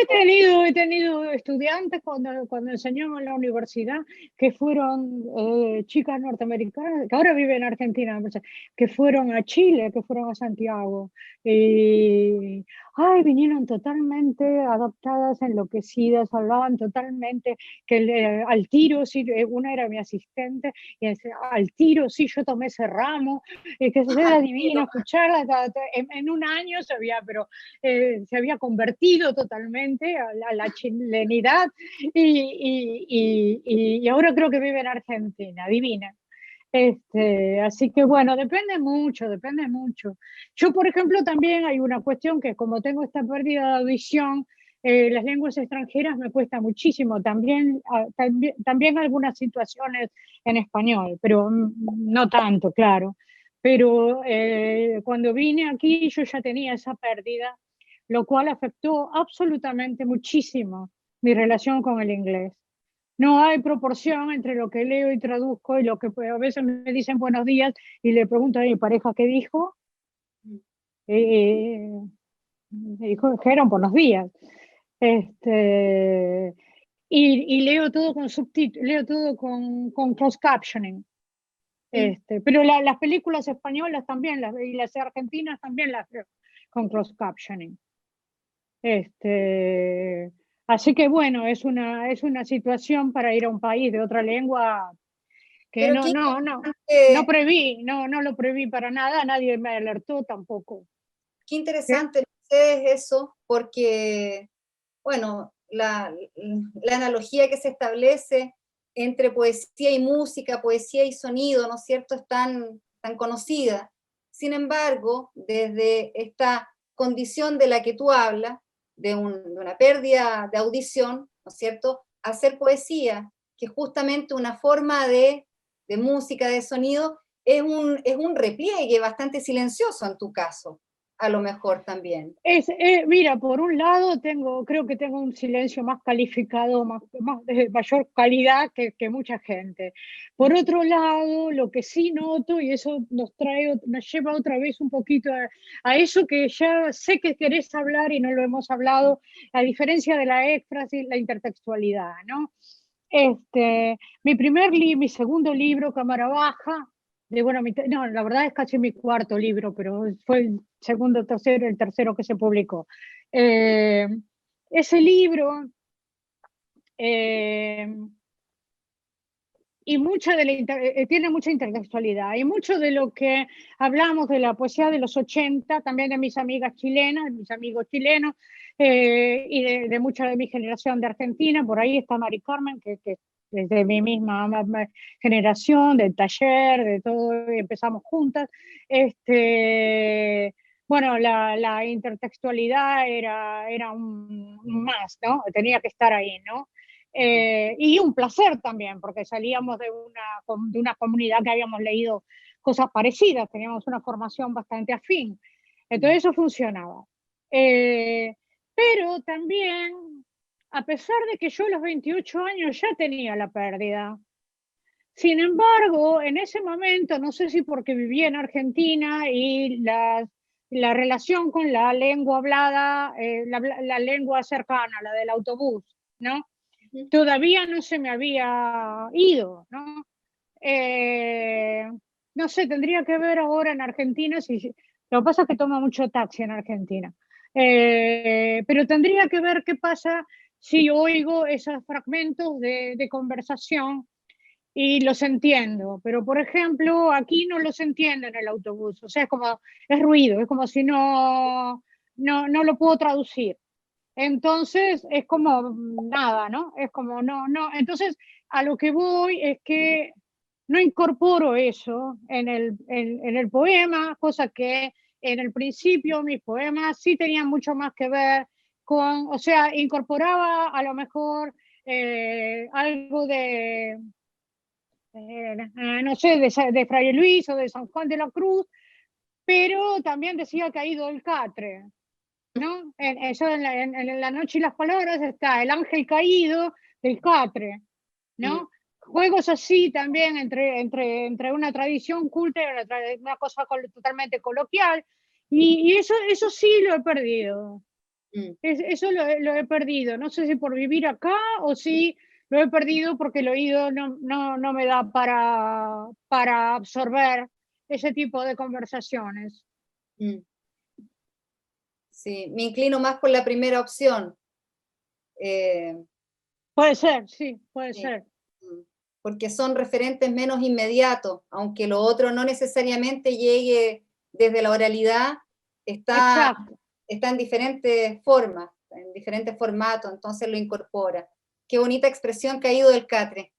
B: he tenido estudiantes cuando enseñaba en la universidad que fueron chicas norteamericanas, que ahora viven en Argentina, que fueron a Chile, que fueron a Santiago. Y vinieron totalmente adaptadas, enloquecidas, hablaban totalmente, al tiro, sí, una era mi asistente, y decía, al tiro, sí, yo tomé ese ramo, que era divino escucharla, en un año pero se había convertido totalmente a la chilenidad y ahora creo que vive en Argentina, divina. Así que bueno, depende mucho, depende mucho. Yo, por ejemplo, también hay una cuestión que como tengo esta pérdida de audición, las lenguas extranjeras me cuesta muchísimo, también algunas situaciones en español, pero no tanto, claro. Pero cuando vine aquí yo ya tenía esa pérdida, lo cual afectó absolutamente muchísimo mi relación con el inglés. No hay proporción entre lo que leo y traduzco y lo que a veces me dicen buenos días y le pregunto a mi pareja qué dijo. Me dijeron buenos días. y leo todo con subtítulos, leo todo con closed captioning. Pero las películas españolas también, y las argentinas también las veo con closed captioning. Así que bueno, es una situación para ir a un país de otra lengua que
A: Pero
B: no preví, no lo preví para nada, nadie me alertó tampoco.
A: qué interesante es eso, porque, bueno, la analogía que se establece entre poesía y música, poesía y sonido, ¿no es cierto?, es tan conocida. Sin embargo, desde esta condición de la que tú hablas, de una pérdida de audición, ¿no es cierto?, hacer poesía, que es justamente una forma de música, de sonido, es un repliegue bastante silencioso en tu caso, a lo mejor también.
B: Mira, por un lado creo que tengo un silencio más calificado, de mayor calidad que mucha gente. Por otro lado, lo que sí noto, y eso nos lleva otra vez un poquito a eso que ya sé que querés hablar y no lo hemos hablado, a diferencia de la éfrasis, la intertextualidad, ¿no? Mi segundo libro, Cámara Baja, no, la verdad es casi mi cuarto libro, pero fue el segundo, el tercero que se publicó. Ese libro y tiene mucha intertextualidad, y mucho de lo que hablamos de la poesía de los 80, también de mis amigas chilenas, de mis amigos chilenos, y de mucha de mi generación de Argentina. Por ahí está Mari Carmen, que es de mi misma generación, del taller, de todo, empezamos juntas. Bueno, la intertextualidad era un más, ¿no? Tenía que estar ahí, ¿no? Y un placer también, porque salíamos de una comunidad que habíamos leído cosas parecidas, teníamos una formación bastante afín. Entonces eso funcionaba. Pero también, a pesar de que yo a los 28 años ya tenía la pérdida, sin embargo, en ese momento, no sé si porque vivía en Argentina y la relación con la lengua hablada, la lengua cercana, la del autobús, ¿no? Todavía no se me había ido, ¿no? No sé, tendría que ver ahora en Argentina, lo que pasa es que tomo mucho taxi en Argentina, pero tendría que ver qué pasa si oigo esos fragmentos de conversación y los entiendo, pero por ejemplo, aquí no los entiendo en el autobús, o sea, es ruido, es como si no lo puedo traducir. Entonces es como nada, ¿no? Es como Entonces, a lo que voy es que no incorporo eso en el poema, cosa que en el principio mis poemas sí tenían mucho más que ver o sea, incorporaba a lo mejor algo no sé, de Fray Luis o de San Juan de la Cruz, pero también decía que ha ido el Catre, ¿no? En La noche y las palabras está el ángel caído del Catre, ¿no? Juegos así también entre una tradición culta y una cosa totalmente coloquial, y eso sí lo he perdido. Eso lo he perdido, no sé si por vivir acá o si lo he perdido porque el oído no me da para absorber ese tipo de conversaciones.
A: Sí, me inclino más por la primera opción.
B: Puede ser, sí, puede ser.
A: Porque son referentes menos inmediatos, aunque lo otro no necesariamente llegue desde la oralidad, está en diferentes formas, en diferentes formatos, entonces lo incorpora. Qué bonita expresión, caído del Catre.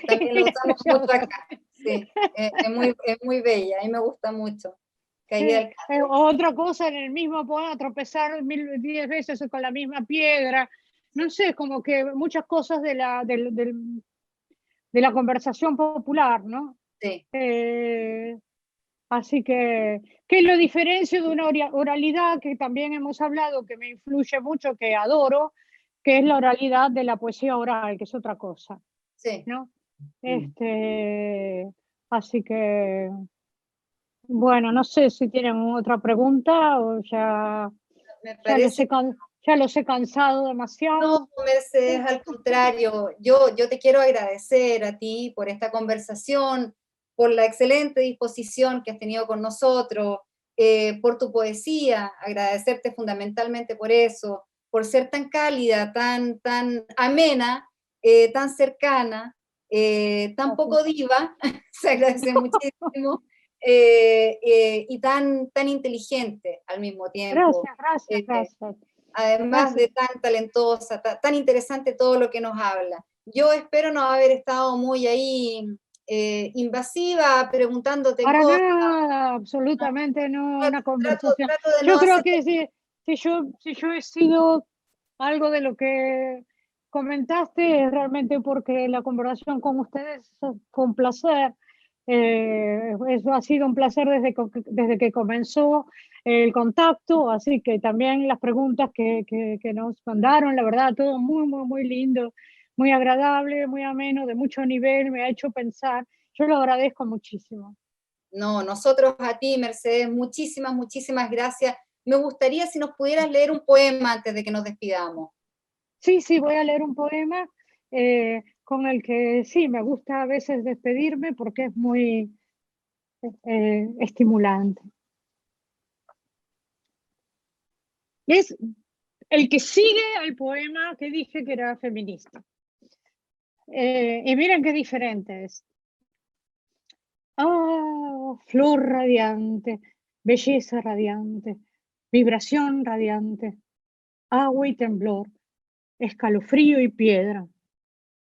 A: También lo usamos mucho acá. Sí, es muy bella, a mí me gusta mucho.
B: Otra cosa en el mismo poema, tropezar 10 veces con la misma piedra. No sé, como que muchas cosas de la conversación popular, ¿no?
A: Sí.
B: Así que lo diferencio de una oralidad que también hemos hablado, que me influye mucho, que adoro, que es la oralidad de la poesía oral, que es otra cosa.
A: Sí.
B: ¿No? Así que, bueno, no sé si tienen otra pregunta o ya ya los he cansado demasiado.
A: No, Mercedes, al contrario, yo te quiero agradecer a ti por esta conversación, por la excelente disposición que has tenido con nosotros, por tu poesía, agradecerte fundamentalmente por eso, por ser tan cálida, tan amena, tan cercana, tan poco diva, se agradece muchísimo, y tan inteligente al mismo tiempo.
B: Gracias.
A: Además de tan talentosa, tan interesante todo lo que nos habla. Yo espero no haber estado muy ahí invasiva, preguntándote
B: Para
A: cosas.
B: nada, absolutamente no, una conversación.
A: Trato de
B: Yo
A: no
B: creo
A: hacer...
B: que si yo he sido algo de lo que comentaste, es realmente porque la conversación con ustedes fue un placer. Eso ha sido un placer desde que comenzó el contacto, así que también las preguntas que nos mandaron, la verdad, todo muy lindo, muy agradable, muy ameno, de mucho nivel, me ha hecho pensar. Yo lo agradezco muchísimo.
A: No, nosotros a ti, Mercedes, muchísimas gracias. Me gustaría si nos pudieras leer un poema antes de que nos despidamos.
B: Sí, voy a leer un poema con el que sí, me gusta a veces despedirme porque es muy estimulante. Es el que sigue al poema que dije que era feminista. Y miren qué diferente es. Ah, flor radiante, belleza radiante, vibración radiante, agua y temblor, escalofrío y piedra.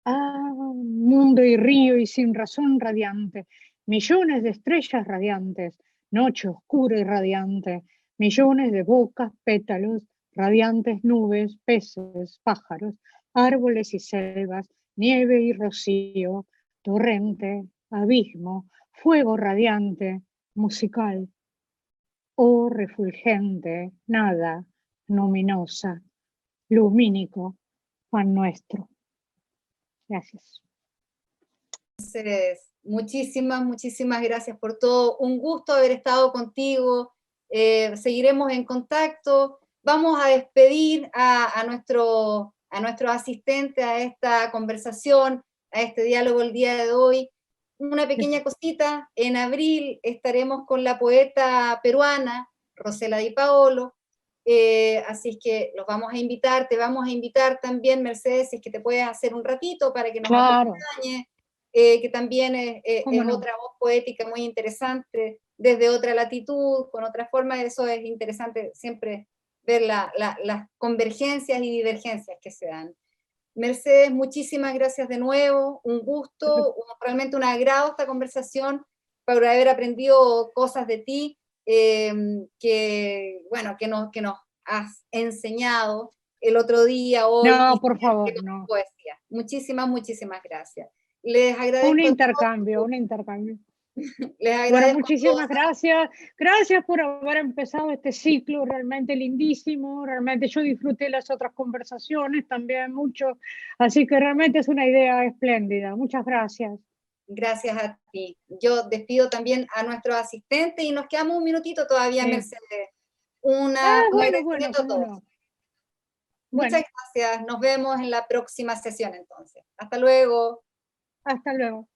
B: Ah, mundo y río y sin razón radiante, millones de estrellas radiantes, noche oscura y radiante, millones de bocas, pétalos, radiantes nubes, peces, pájaros, árboles y selvas, nieve y rocío, torrente, abismo, fuego radiante, musical, oh refulgente, nada, luminosa, lumínico, pan nuestro. Gracias.
A: Entonces, muchísimas gracias por todo. Un gusto haber estado contigo. Seguiremos en contacto. Vamos a despedir a nuestro asistente a esta conversación, a este diálogo el día de hoy. Una pequeña cosita, en abril estaremos con la poeta peruana Rosela Di Paolo, así es que los vamos a invitar, te vamos a invitar también, Mercedes, si es que te puedes hacer un ratito para que nos acompañe, que también es
B: no?
A: otra voz poética muy interesante, desde otra latitud, con otra forma. Eso es interesante siempre ver las convergencias y divergencias que se dan. Mercedes, muchísimas gracias de nuevo, un gusto, realmente un agrado esta conversación, para haber aprendido cosas de ti, que nos has enseñado el otro día, hoy.
B: No, por favor, no.
A: Poesía. Muchísimas gracias. Les agradezco.
B: Un intercambio.
A: Les agradezco.
B: Bueno, muchísimas gracias. Gracias por haber empezado este ciclo realmente lindísimo. Realmente yo disfruté las otras conversaciones también mucho. Así que realmente es una idea espléndida. Muchas gracias.
A: Gracias a ti. Yo despido también a nuestro asistente y nos quedamos un minutito todavía,
B: Sí.
A: Mercedes.
B: Bueno,
A: a todos.
B: no.
A: Muchas gracias. Nos vemos en la próxima sesión entonces. Hasta luego.
B: Hasta luego.